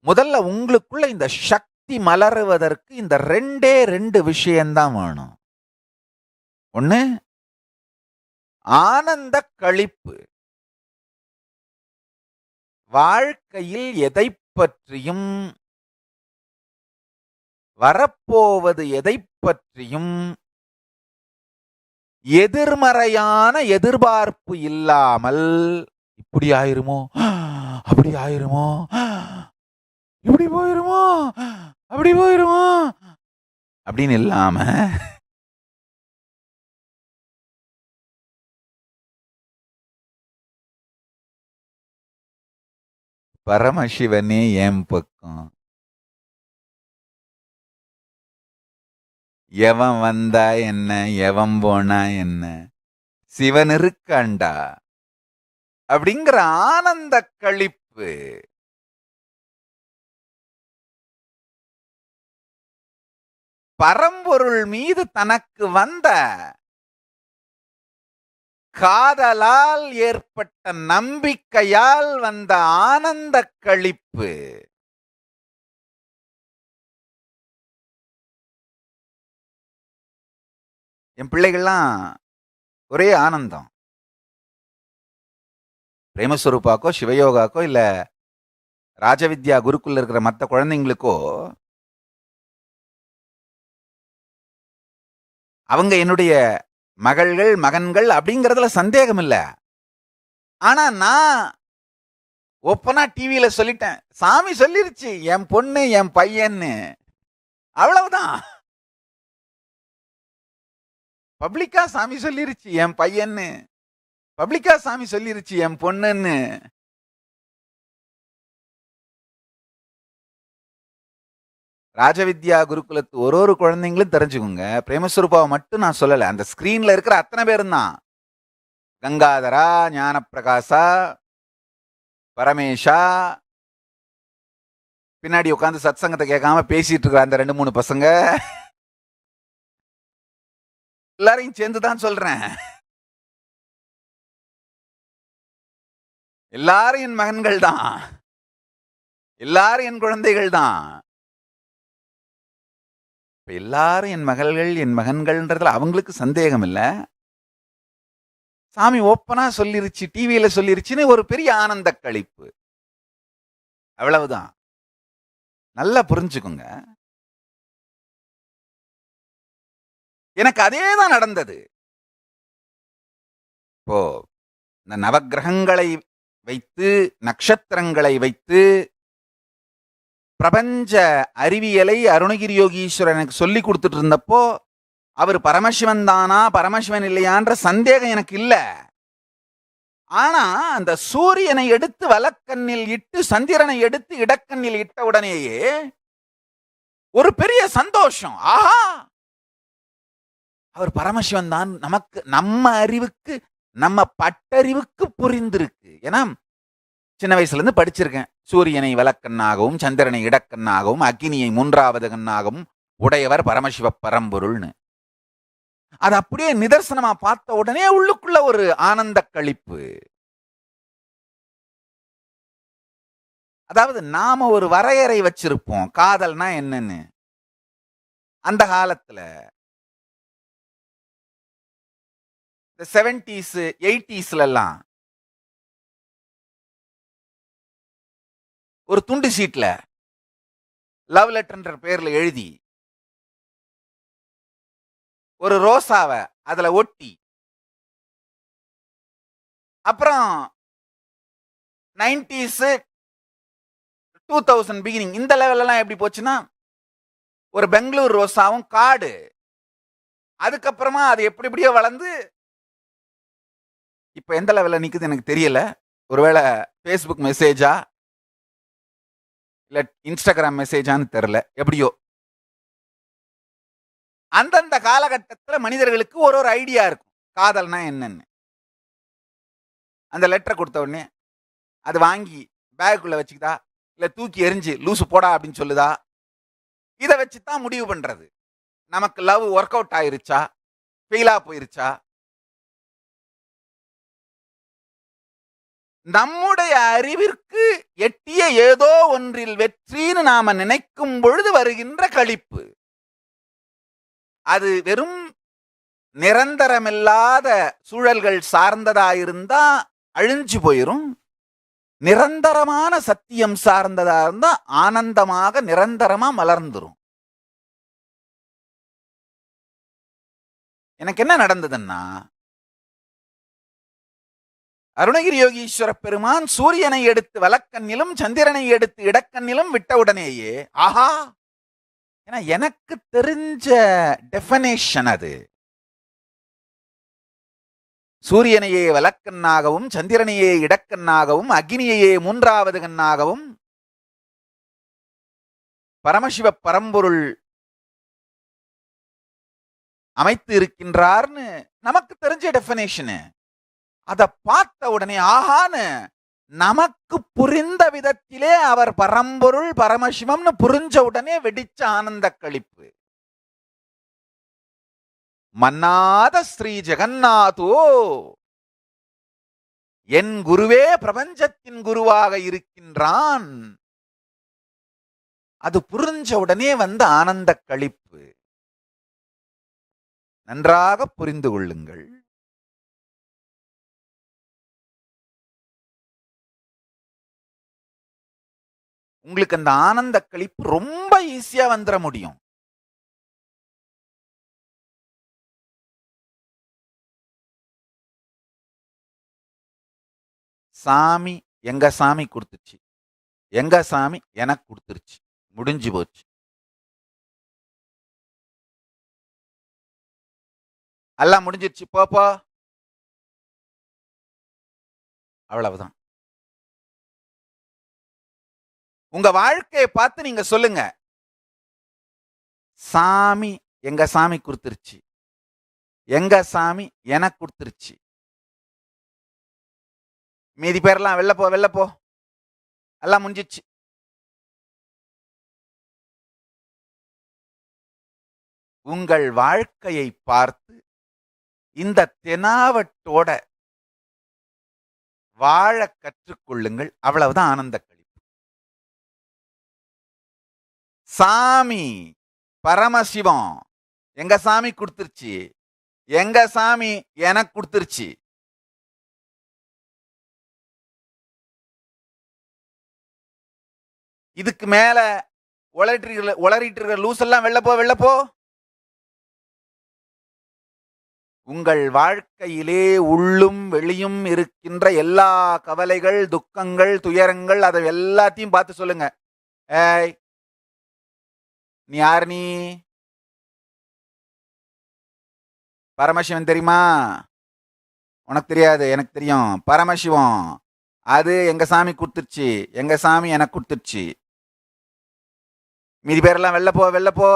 முதல்ல உங்களுக்குள்ள இந்த சக்தி மலருவதற்கு இந்த 2 விஷயம்தான் வேணும். ஒண்ணு ஆனந்த களிப்பு. வாழ்க்கையில் எதை பற்றியும், வரப்போவது எதை பற்றியும் எதிர்மறையான எதிர்பார்ப்பு இல்லாமல், இப்படி ஆயிருமோ, அப்படி ஆயிருமோ, இப்படி போயிருமோ, அப்படி போயிருமோ அப்படின்னு இல்லாம பரமசிவனே என் பக்கம், எவன் வந்தா என்ன, எவன் போனா என்ன, சிவன் இருக்காண்டா அப்படிங்கிற ஆனந்த களிப்பு. பரம்பொருள் மீது தனக்கு வந்த காதலால் ஏற்பட்ட நம்பிக்கையால் வந்த ஆனந்த களிப்பு. என் பிள்ளைகள்லாம் ஒரே ஆனந்தம். பிரேமஸ்வரூபாக்கோ சிவயோகாக்கோ இல்ல ராஜவித்யா குருக்குள்ள இருக்கிற மற்ற குழந்தைங்களுக்கோ அவங்க என்னுடைய மகள்கள் மகன்கள் அப்படிங்கறதுல சந்தேகம் இல்ல. ஆனா நான் ஓப்பனா டிவியில சொல்லிட்டேன், சாமி சொல்லிருச்சு என் பொண்ணு என் பையன்னு, அவ்வளவுதான். பப்ளிக்கா சாமி சொல்லிருச்சு என் பையன்னு, பப்ளிக்கா சாமி சொல்லிருச்சு என் பொண்ணுன்னு. ராஜவித்யா குருகுலத்து ஒரு குழந்தைங்களும் தெரிஞ்சுக்கோங்க, பிரேமஸ்வரூபாவை மட்டும் நான் சொல்லல, அந்த ஸ்கிரீன்ல இருக்கிற அத்தனை பேரும் தான். கங்காதரா, ஞானப்பிரகாசா, பரமேஷா, பின்னாடி உட்காந்து சத் சங்கத்தை கேட்காம பேசிட்டு இருக்கிற அந்த 2-3 பசங்க எல்லாரையும் சேர்ந்துதான் சொல்றேன். எல்லாரும் என் மகன்கள் தான், எல்லாரும் என் குழந்தைகள் தான். எல்லாரும் என் மகள்கள் என் மகன்கள்ன்றதுல அவங்களுக்கு சந்தேகம் இல்ல. சாமி ஓப்பனா சொல்லிருச்சு, டிவியில சொல்லிருச்சுன்னு ஒரு பெரிய ஆனந்த களிப்பு, அவ்வளவுதான். நல்லா புரிஞ்சுக்குங்க. எனக்கு அதேதான் நடந்தது. இப்போ இந்த நவக்கிரகங்களை வைத்து, நட்சத்திரங்களை வைத்து பிரபஞ்ச அறிவியலை அருணகிரி யோகீஸ்வரன் எனக்கு சொல்லி கொடுத்துட்டு இருந்தப்போ, அவர் பரமசிவன் தானா பரமசிவன் இல்லையான்ற சந்தேகம் எனக்கு இல்ல. ஆனா அந்த சூரியனை எடுத்து வலக்கண்ணில் இட்டு சந்திரனை எடுத்து இடக்கண்ணில் இட்ட உடனேயே ஒரு பெரிய சந்தோஷம். ஆஹா, அவர் பரமசிவன் தான் நமக்கு, நம்ம அறிவுக்கு, நம்ம பட்டறிவுக்கு புரிந்திருக்கு. ஏன்னா சின்ன வயசுல இருந்து படிச்சிருக்கேன், சூரியனை வலக்கண்ணாகவும் சந்திரனை இடக்கண்ணாகவும் அக்னியை 3வது கண்ணாகவும் உடையவர் பரமசிவ பரம்பொருள்னு. அது அப்படியே நிதர்சனமா பார்த்த உடனே உள்ளுக்குள்ள ஒரு ஆனந்த களிப்பு. அதாவது நாம ஒரு வரையறை வச்சிருப்போம் காதல்னா என்னன்னு. அந்த காலத்துல 70s 80sல எல்லாம் ஒரு துண்டு சீட்ல லவ் லெட்டர்ன்ற பேர்ல எழுதி ஒரு ரோசாவை அதுல ஒட்டி, அப்புறம் 90s 2000 பிகினிங் இந்த லெவல் எல்லாம் எப்படி போச்சுன்னா ஒரு பெங்களூர் ரோசாவும் காடு, அதுக்கப்புறமா அது எப்படி எப்படியோ வளர்ந்து இப்ப எந்த லெவல்ல நிக்குது எனக்கு தெரியல. ஒருவேளை பேஸ்புக் மெசேஜா இல்ல இன்ஸ்டாகிராம் மெசேஜான்னு தெரியல, எப்படியோ அந்தந்த காலகட்டத்தில் மனிதர்களுக்கு ஒரு ஐடியா இருக்கும் காதல்னா என்னன்னு. அந்த லெட்டரை கொடுத்த உடனே அது வாங்கி பேக்குள்ள வச்சுக்கிதா இல்ல தூக்கி எரிஞ்சு லூசு போடா அப்படின்னு சொல்லுதா, இதை வச்சுதான் முடிவு பண்றது நமக்கு லவ் ஒர்க் அவுட் ஆயிருச்சா, ஃபெயிலா போயிருச்சா? நம்முடைய அறிவிற்கு எட்டிய ஏதோ ஒன்றில் வெற்றின்னு நாம நினைக்கும் பொழுது வருகின்ற களிப்பு. அது வெறும் நிரந்தரமில்லாத சூழல்கள் சார்ந்ததாயிருந்தா அழிஞ்சு போயிரும். நிரந்தரமான சத்தியம் சார்ந்ததா இருந்தா ஆனந்தமாக நிரந்தரமா மலர்ந்துரும். எனக்கு என்ன நடந்ததுன்னா, அருணகிரி யோகீஸ்வர பெருமான் சூரியனை எடுத்து வலக்கண்ணிலும் சந்திரனை எடுத்து இடக்கண்ணிலும் விட்டவுடனேயே ஆஹா, ஏன்னா எனக்கு தெரிஞ்ச டெஃபனேஷன் அது. சூரியனையே வலக்கண்ணாகவும் சந்திரனையே இடக்கண்ணாகவும் அக்னியையே மூன்றாவது கண்ணாகவும் பரமசிவ பரம்பொருள் அமைத்து இருக்கின்றார்னு நமக்கு தெரிஞ்ச டெஃபனேஷனு. அதை பார்த்த உடனே ஆஹான்னு நமக்கு புரிந்த விதத்திலே அவர் பரம்பொருள் பரமசிவம்னு புரிஞ்ச உடனே வெடிச்ச ஆனந்த களிப்பு. மன்னாத ஸ்ரீ ஜெகநாதோ, என் குருவே பிரபஞ்சத்தின் குருவாக இருக்கின்றான். அது புரிஞ்ச உடனே வந்த ஆனந்த களிப்பு. நன்றாக புரிந்து கொள்ளுங்கள். உங்களுக்கு அந்த ஆனந்த களிப்பு ரொம்ப ஈஸியா வந்துட முடியும். சாமி எங்க சாமி கொடுத்துச்சு, எங்க சாமி எனக்கு கொடுத்துருச்சு, முடிஞ்சு போச்சு. எல்லாம் முடிஞ்சிருச்சு, போப்போ, அவ்வளவுதான். உங்க வாழ்க்கையை பார்த்து நீங்க சொல்லுங்க, சாமி எங்க சாமி கொடுத்துருச்சு, எங்க சாமி எனக்கு கொடுத்துருச்சு. மீதி பேர்லாம் வெளில போ, எல்லாம் முடிஞ்சிச்சு. உங்கள் வாழ்க்கையை பார்த்து இந்த தெனாவட்டோட வாழ கற்றுக்கொள்ளுங்கள். அவ்வளவுதான் ஆனந்த களிப்பு. சாமி பரமசிவம் எங்க சாமி கொடுத்துருச்சு, எங்க சாமி எனக்கு கொடுத்துருச்சு. இதுக்கு மேல உளறிட்டு லூஸ் எல்லாம் வெளில போ. உங்கள் வாழ்க்கையிலே உள்ளும் வெளியும் இருக்கின்ற எல்லா கவலைகள், துக்கங்கள், துயரங்கள், அதை எல்லாத்தையும் பார்த்து சொல்லுங்க, ஏய் நீ யார்? நீ பரமசிவன் தெரியுமா? உனக்கு தெரியாது, எனக்கு தெரியும். பரமசிவம் அது எங்க சாமி கொடுத்துருச்சு, எங்க சாமி எனக்கு கொடுத்துருச்சு. மீதி பேரெல்லாம் வெளில போ.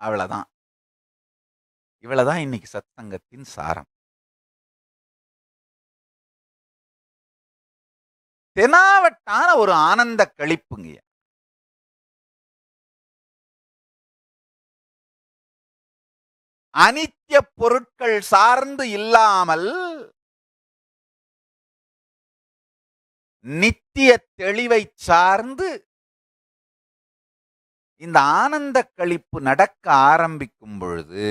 அவ்வளவுதான். இவ்வளவுதான் இன்னைக்கு சத்சங்கத்தின் சாரம். தெனாவட்டான ஒரு ஆனந்த களிப்புங்க. அனித்திய பொருட்கள் சார்ந்து இல்லாமல் நித்திய தெளிவை சார்ந்து இந்த ஆனந்த களிப்பு நடக்க ஆரம்பிக்கும் பொழுது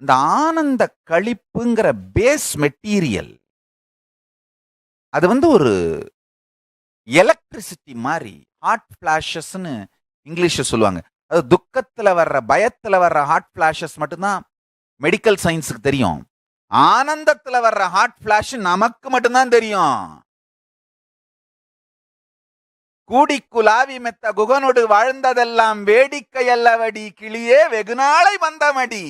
அந்த ஆனந்த களிப்புங்கிற பேஸ் மெட்டீரியல் அது ஒரு எலக்ட்ரிசிட்டி மாதிரி, ஹாட் பிளாஷஸ்ன்னு இங்கிலீஷ்ல சொல்லுவாங்க. அது துக்கத்துல வர்ற, பயத்துல வர்ற ஹாட் பிளாஷஸ் மட்டும்தான் மெடிக்கல் சயின்ஸுக்கு தெரியும். ஆனந்தத்துல வர்ற ஹாட் பிளாஷ் நமக்கு மட்டும்தான் தெரியும். கூடி குலாவி மெத்த குகனோடு வாழ்ந்ததெல்லாம் வேடிக்கை அல்லவடி, கிளியே வெகுநாளை வந்தமடி.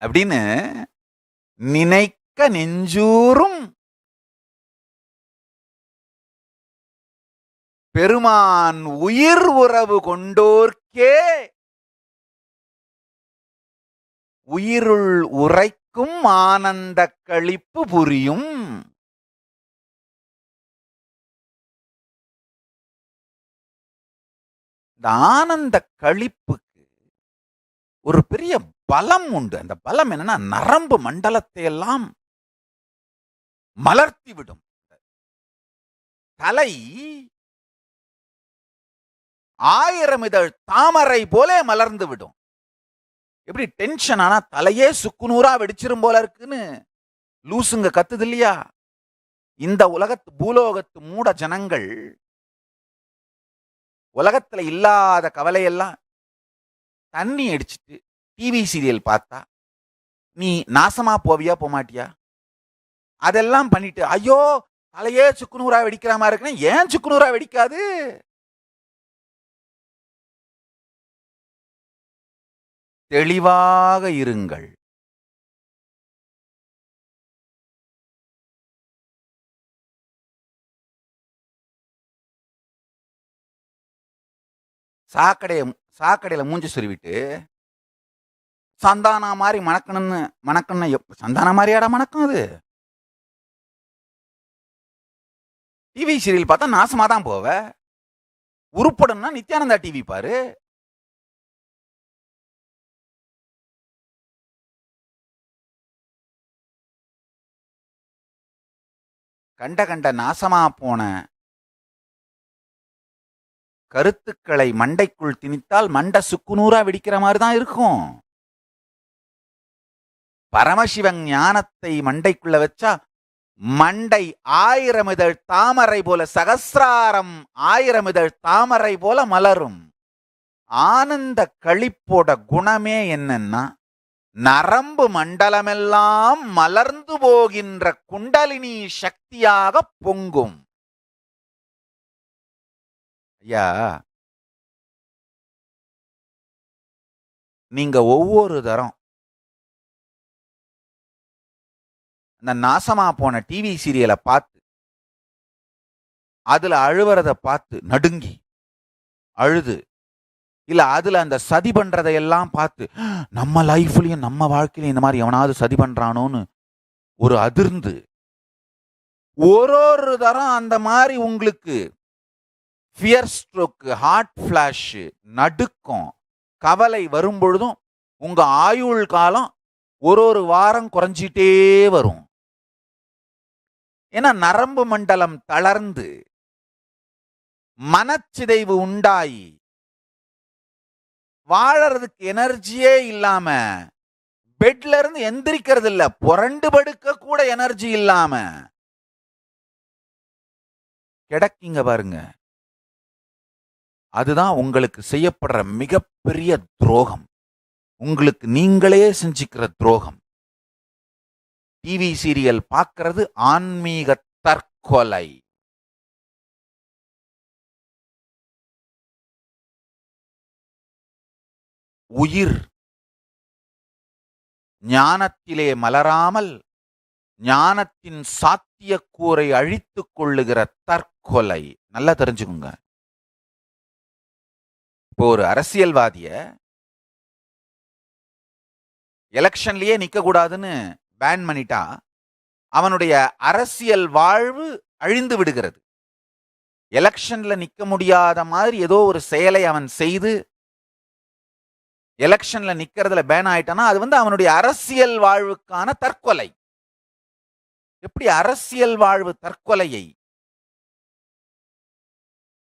அப்படின்னு நினைக்க நெஞ்சூரும் பெருமான் உயிர் உறவு கொண்டோர்க்கே உயிருள் உரைக்கும் ஆனந்த களிப்பு புரியும். இந்த ஆனந்த களிப்புக்கு ஒரு பெரிய பலம் உண்டு. அந்த பலம் என்னன்னா, நரம்பு மண்டலத்தை எல்லாம் மலர்த்தி விடும். தலை 1000 இதழ் தாமரை போல மலர்ந்து விடும். எப்படி டென்ஷன் ஆனா தலையே சுக்குநூறா வெடிச்சிரும் போல இருக்குன்னு லூசுங்க கத்துது இல்லையா? இந்த பூலோகத்து மூட ஜனங்கள் உலகத்துல இல்லாத கவலையெல்லாம் தண்ணி அடிச்சுட்டு டிவி சீரியல் பார்த்தா நீ நாசமா போவியா போமாட்டியா? அதெல்லாம் பண்ணிட்டு ஐயோ தலையே சுக்குநூறா வெடிக்கிற மாதிரி இருக்குன்னா ஏன் சுக்குநூறா வெடிக்காது? தெளிவாக இருங்கள். சாக்கடையில மூஞ்சி சொருவிட்டு சந்தானா மாதிரி மணக்கணும்னு சந்தானா மாதிரியாடா மணக்கம்? அது டிவி சீரியல் பார்த்தா நாசமா தான் போவ. உருப்படணும்னா நித்யானந்தா டிவி பாரு. கண்ட நாசமா போன கருத்துக்களை மண்டைக்குள் திணித்தால் மண்டை சுக்குநூறா வெடிக்கிற மாதிரி தான் இருக்கும். பரமசிவன் ஞானத்தை மண்டைக்குள்ள வச்சா மண்டை 1000 இதழ் தாமரை போல, சகசிராரம் 1000 இதழ் தாமரை போல மலரும். ஆனந்த களிப்போட குணமே என்னன்னா, நரம்பு மண்டலமெல்லாம் மலர்ந்து போகின்ற குண்டலினி சக்தியாக பொங்கும். ஐயா, நீங்க ஒவ்வொரு தரம் அந்த நாசமா போன டிவி சீரியலை பார்த்து அதுல அழுவறத பார்த்து நடுங்கி அழுது, இல்ல அதுல அந்த சதி பண்றதையெல்லாம் பார்த்து நம்ம லைஃப்லயும் நம்ம வாழ்க்கையிலும் இந்த மாதிரி எவனாவது சதி பண்றானோன்னு ஒரு அதிர்ந்து, ஒரு தரம் அந்த மாதிரி உங்களுக்கு ஃபியர் ஸ்ட்ரோக், ஹார்ட் ஃபிளாஷ், நடுக்கம், கவலை வரும் பொழுதும் உங்க ஆயுள் காலம் ஒரு வாரம் குறைஞ்சிட்டே வரும். ஏன்னா நரம்பு மண்டலம் தளர்ந்து மனச்சிதைவு உண்டாயி வாழறதுக்கு எனர்ஜியே இல்லாம பெட்ல இருந்து எந்திரிக்கிறது இல்ல, புரண்டு படுக்க கூட எனர்ஜி இல்லாம கிடக்கீங்க பாருங்க. அதுதான் உங்களுக்கு செய்யப்படுற மிகப்பெரிய துரோகம். உங்களுக்கு நீங்களே செஞ்சுக்கிற துரோகம். டிவி சீரியல் பார்க்கிறது ஆன்மீக தற்கொலை. உயிர் ஞானத்திலே மலராமல் ஞானத்தின் சாத்தியக்கூறை அழித்துக் கொள்ளுகிற தற்கொலை. நல்லா தெரிஞ்சுக்குங்க. இப்போ ஒரு அரசியல்வாதிய எலெக்ஷன்லயே நிக்க கூடாதுன்னு பேன் பண்ணிட்டா அவனுடைய அரசியல் வாழ்வு அழிந்து விடுகிறது. எலெக்ஷன்ல நிக்க முடியாத மாதிரி ஏதோ ஒரு செயலை அவன் செய்து எலெக்ஷன்ல நிக்கிறதுல பேன் ஆயிட்டானா அது அவனுடைய அரசியல் வாழ்வுக்கான தற்கொலை. எப்படி அரசியல் வாழ்வு தற்கொலையை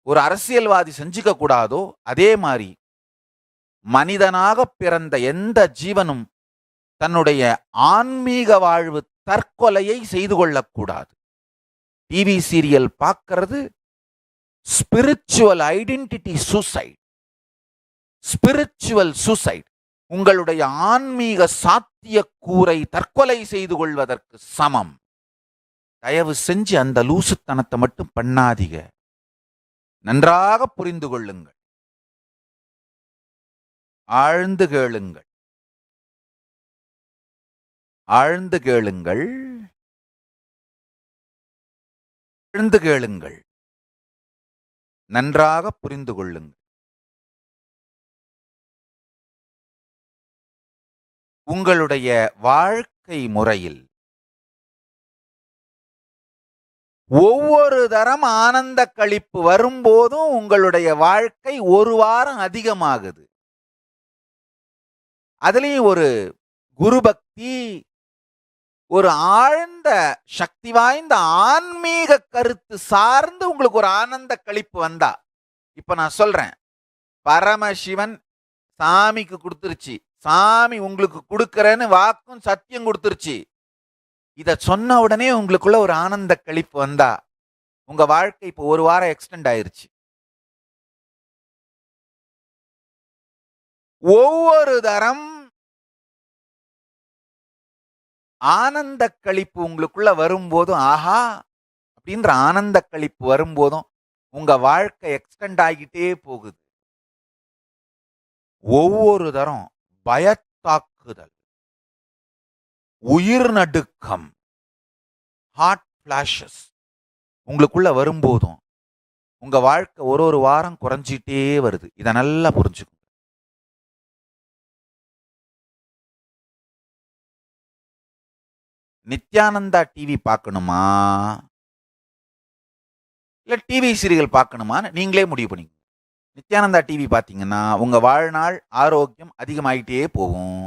ஒரு அரசியல்வாதி செஞ்சுக்க கூடாதோ அதே மாதிரி மனிதனாக பிறந்த எந்த ஜீவனும் தன்னுடைய ஆன்மீக வாழ்வு தற்கொலையை செய்து கொள்ளக்கூடாது. டிவி சீரியல் பார்க்கிறது spiritual identity suicide, spiritual suicide. உங்களுடைய ஆன்மீக சாத்தியக்கூறை தற்கொலை செய்து கொள்வதற்கு சமம். தயவு செஞ்சு அந்த லூசுத்தனத்தை மட்டும் பண்ணாதீங்க. நன்றாக புரிந்து கொள்ளுங்கள். ஆழ்ந்து கேளுங்கள், ஆழ்ந்து கேளுங்கள், ஆழ்ந்து கேளுங்கள். நன்றாக புரிந்து கொள்ளுங்கள். உங்களுடைய வாழ்க்கை முறையில் ஒவ்வொரு தரம் ஆனந்த களிப்பு வரும்போதும் உங்களுடைய வாழ்க்கை ஒரு வாரம் அதிகமாகுது. அதுலயும் ஒரு குரு பக்தி, ஒரு ஆழ்ந்த சக்தி வாய்ந்த ஆன்மீக கருத்து சார்ந்து உங்களுக்கு ஒரு ஆனந்த களிப்பு வந்தா, இப்ப நான் சொல்றேன், பரமசிவன் சாமிக்கு கொடுத்துருச்சு, சாமி உங்களுக்கு கொடுக்கறேன்னு வாக்கும் சத்தியம் கொடுத்துருச்சு. இத சொன்ன உடனே உங்களுக்குள்ள ஒரு ஆனந்த களிப்பு வந்தா, உங்க வாழ்க்கை இப்போ ஒரு வாரம் எக்ஸ்டெண்ட் ஆயிருச்சு. ஒவ்வொரு தரம் ஆனந்த களிப்பு உங்களுக்குள்ள வரும்போதும், ஆஹா அப்படின்ற ஆனந்த களிப்பு வரும்போதும் உங்க வாழ்க்கை எக்ஸ்டெண்ட் ஆகிட்டே போகுது. ஒவ்வொரு தரம் பயத்தாக்குதல், உயிர் நடுக்கம், ஹார்ட் பிளாஷஸ் உங்களுக்குள்ள வரும்போதும் உங்க வாழ்க்கை ஒரு வாரம் குறைஞ்சிட்டே வருது. இதை நல்லா புரிஞ்சுக்கணும். நித்யானந்தா டிவி பார்க்கணுமா இல்ல டிவி சீரியல் பார்க்கணுமான்னு நீங்களே முடிவு பண்ணிக்கோங்க. நித்யானந்தா டிவி பார்த்தீங்கன்னா உங்க வாழ்நாள் ஆரோக்கியம் அதிகமாயிட்டே போகும்.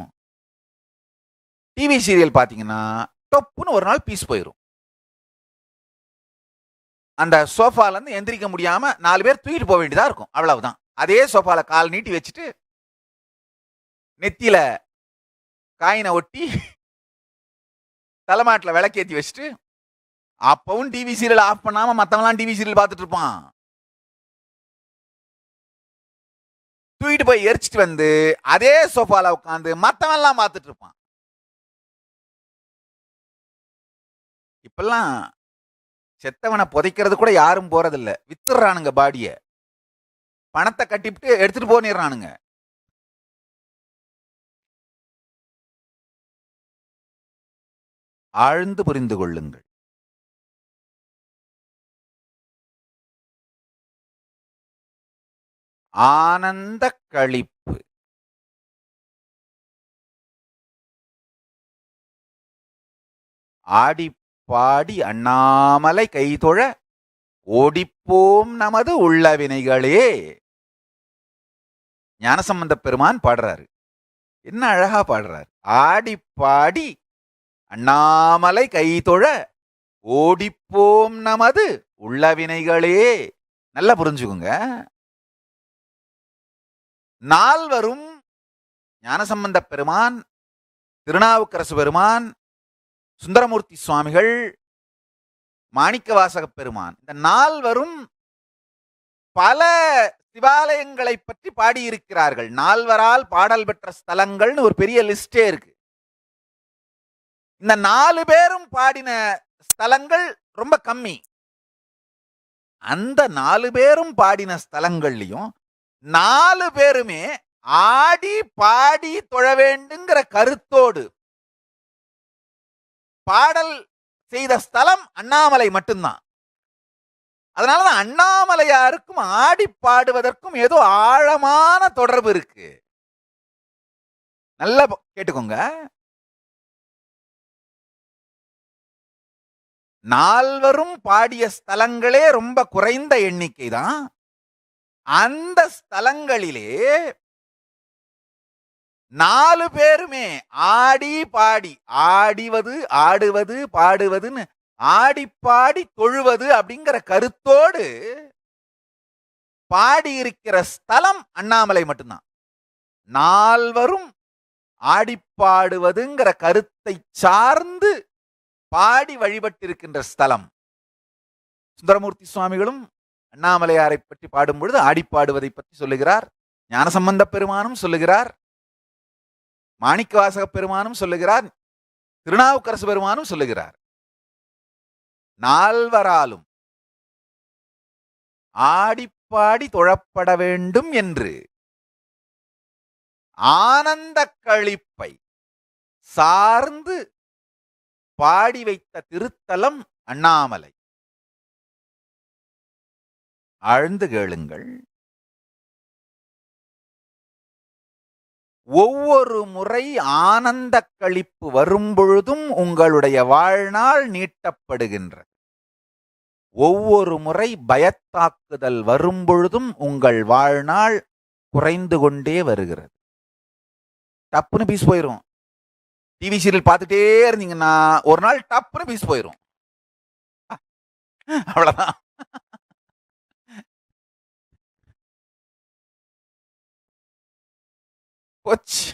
டிவி சீரியல் பார்த்தீங்கன்னா டொப்புன்னு ஒரு நாள் பீஸ் போயிடும். அந்த சோஃபால இருந்து எந்திரிக்க முடியாம 4 பேர் தூக்கிட்டு போக வேண்டியதா இருக்கும். அவ்வளவுதான். அதே சோஃபால கால் நீட்டி வச்சுட்டு நெத்தியில காயினை ஒட்டி தலைமாட்டில் விளக்கேற்றி வச்சுட்டு அப்பவும் டிவி சீரியல் ஆஃப் பண்ணாம மத்தவங்களாம் டிவி சீரியல் பார்த்துட்டு இருப்பான். தூக்கிட்டு போய் எரிச்சிட்டு வந்து அதே சோஃபால உட்காந்து மத்தவன் எல்லாம் பார்த்துட்டு இருப்பான். இப்பெல்லாம் செத்தவனை புதைக்கிறது கூட யாரும் போறதில்ல. வித்துறானுங்க பாடிய. பணத்தை கட்டிவிட்டு எடுத்துட்டு போனிடுறானுங்க. ஆழ்ந்து புரிந்து கொள்ளுங்கள். ஆனந்த களிப்பு ஆடிப்பாடி அண்ணாமலை கைதொழ ஓடிப்போம் நமது உள்ள வினைகளே. ஞானசம்பந்த பெருமான் பாடுறாரு. என்ன அழகா பாடுறாரு. ஆடிப்பாடி அண்ணாமலை கைதொழ ஓடிப்போம் நமது உள்ள வினைகளே. நல்லா புரிஞ்சுக்குங்க. நால்வரும் ஞானசம்பந்த பெருமான், திருநாவுக்கரசு பெருமான், சுந்தரமூர்த்தி சுவாமிகள், மாணிக்கவாசக பெருமான், இந்த நால்வரும் பல சிவாலயங்களை பற்றி பாடியிருக்கிறார்கள். நால்வரால் பாடல் பெற்ற ஸ்தலங்கள்னு ஒரு பெரிய லிஸ்டே இருக்கு. இந்த 4 பேரும் பாடின ஸ்தலங்கள் ரொம்ப கம்மி. அந்த 4 பேரும் பாடின ஸ்தலங்கள்லயும் 4 பேருமே ஆடி பாடி தொழ வேண்டுங்கிற கருத்தோடு பாடல் செய்த ஸ்தலம் அண்ணாமலை மட்டும்தான். அதனாலதான் அண்ணாமலையாருக்கும் ஆடி பாடுவதற்கும் ஏதோ ஆழமான தொடர்பு இருக்கு. நல்லா கேட்டுக்கோங்க. 4 பாடிய ஸ்தலங்களே ரொம்ப குறைந்த எண்ணிக்கை தான். அந்த ஸ்தலங்களிலே 4 பேருமே ஆடி பாடி, ஆடிவது ஆடுவது பாடுவதுன்னு ஆடி பாடி தொழுவது அப்படிங்கிற கருத்தோடு பாடியிருக்கிற ஸ்தலம் அண்ணாமலை மட்டும்தான். 4 ஆடிப்பாடுவதுங்கிற கருத்தை சார்ந்து பாடி வழிபட்டிருக்கின்ற ஸ்தலம். சுந்தரமூர்த்தி சுவாமிகளும் அண்ணாமலையாரை பற்றி பாடும் பொழுது ஆடிப்பாடுவதை பற்றி சொல்லுகிறார். ஞானசம்பந்த பெருமானும் சொல்லுகிறார், மாணிக்கவாசக பெருமானும் சொல்லுகிறார், திருநாவுக்கரசு பெருமானும் சொல்லுகிறார். 4வராலும் ஆடிப்பாடி தொழப்பட வேண்டும் என்று ஆனந்த களிப்பை சார்ந்து பாடி வைத்த திருத்தலம் அண்ணாமலை. ஆழ்ந்து கேளுங்கள். ஒவ்வொரு முறை ஆனந்த களிப்பு வரும் பொழுதும் உங்களுடைய வாழ்நாள் நீட்டப்படுகின்றது. ஒவ்வொரு முறை பயத்தாக்குதல் வரும்பொழுதும் உங்கள் வாழ்நாள் குறைந்து கொண்டே வருகிறது. டப்புன்னு பீஸ் போயிரும். டிவி சீரியல் பார்த்துட்டே இருந்தீங்கன்னா ஒரு நாள் டப்புன்னு பீஸ் போயிரும். அவ்வளவுதான். போச்சு.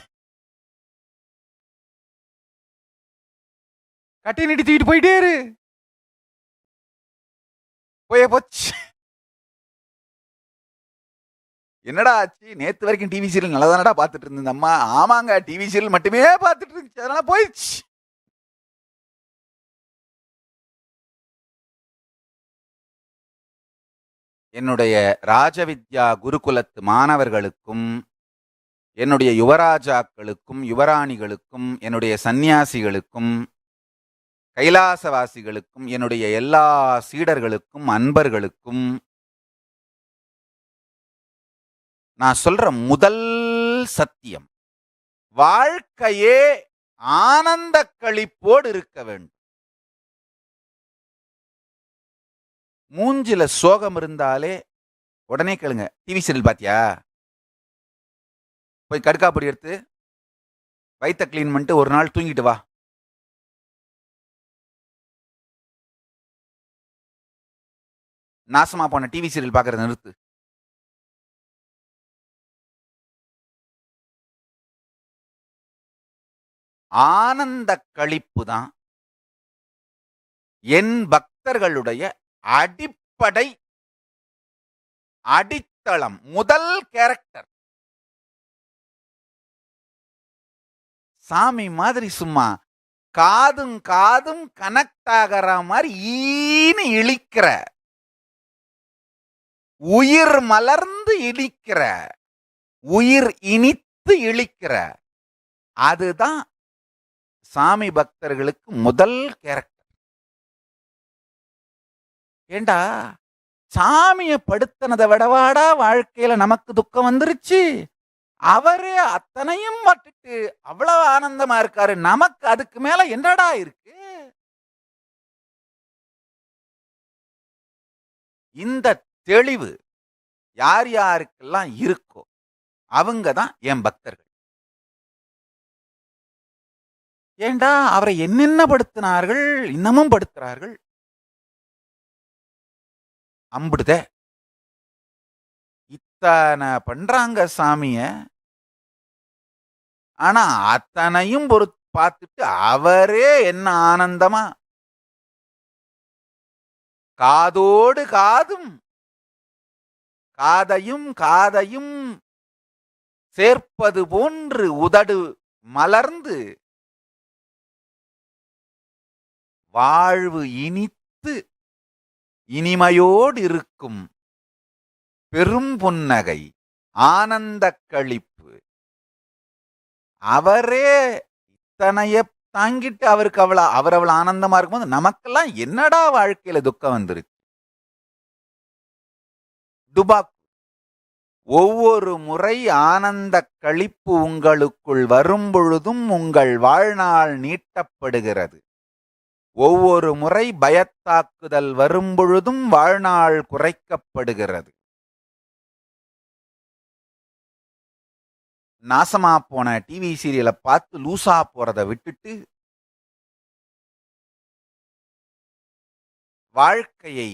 கட்டி நீட்டி தூக்கிட்டு போயிட்டே இரு. போச்சு. என்னடா ஆச்சு? நேத்து வரைக்கும் டிவி சீரியல் நல்லா தானடா பார்த்துட்டு இருந்தது அம்மா. ஆமாங்க, டிவி சீரியல் மட்டுமே பார்த்துட்டு இருந்துச்சு, அதனால போயிடுச்சு. என்னுடைய ராஜவித்யா குருகுலத்து மாணவர்களுக்கும், என்னுடைய யுவராஜாக்களுக்கும், யுவராணிகளுக்கும், என்னுடைய சந்நியாசிகளுக்கும், கைலாசவாசிகளுக்கும், என்னுடைய எல்லா சீடர்களுக்கும், அன்பர்களுக்கும் நான் சொல்ற முதல் சத்தியம், வாழ்க்கையே ஆனந்த களிப்போடு இருக்க வேண்டும். மூஞ்சில சோகம் இருந்தாலே உடனே கேளுங்க, டிவி சீரியல் பாத்தியா? போய் கடுக்காப்பொடி எடுத்து வயிற்ற கிளீன் பண்ணிட்டு ஒரு நாள் தூங்கிட்டு வா. நாசமா போன டிவி சீரியல் பார்க்கறத நிறுத்து. ஆனந்த களிப்பு தான் என் பக்தர்களுடைய அடிப்படை, அடித்தளம், முதல் கேரக்டர். சாமி மாதிரி சும்மா காதும் காதும் கனெக்ட் ஆகிற மாதிரி ஈனு இழிக்கிற, உயிர் மலர்ந்து இழிக்கிற, உயிர் இனித்து இழிக்கிற, அதுதான் சாமி பக்தர்களுக்கு முதல் கேரக்டர். ஏண்டா, சாமிய படுத்தினதை விடவாடா வாழ்க்கையில நமக்கு துக்கம் வந்துருச்சு. அவரே அத்தனையும் பட்டுட்டு அவ்வளவு ஆனந்தமா இருக்காரு, நமக்கு அதுக்கு மேல என்னடா இருக்கு? இந்த தெளிவு யார் யாருக்கெல்லாம் இருக்கோ அவங்க தான் என் பக்தர்கள். ஏண்டா, அவரை என்னென்ன படுத்தினார்கள், இன்னமும் படுத்துறார்கள். அம்பிடுத இத்தனை பண்றாங்க சாமிய, ஆனா அத்தனையும் பார்த்துட்டு அவரே என்ன ஆனந்தமா காதோடு காதும் காதையும் காதையும் சேர்ப்பது போன்று உதடு மலர்ந்து வாழ்வு இனித்து இனிமையோடு இருக்கும் பெரும் புன்னகை, ஆனந்த களிப்பு. அவரே இத்தனைய தாங்கிட்டு அவருக்கு அவர் அவ்வளவு ஆனந்தமா இருக்கும்போது நமக்கெல்லாம் என்னடா வாழ்க்கையில துக்கம் வந்துருச்சு? துபாக், ஒவ்வொரு முறை ஆனந்த களிப்பு உங்களுக்குள் வரும் பொழுதும் உங்கள் வாழ்நாள் நீட்டப்படுகிறது. ஒவ்வொரு முறை பயத்தாக்குதல் வரும்பொழுதும் வாழ்நாள் குறைக்கப்படுகிறது. நாசமா போன டிவி சீரியலை பார்த்து லூசா போறத விட்டுட்டு வாழ்க்கையை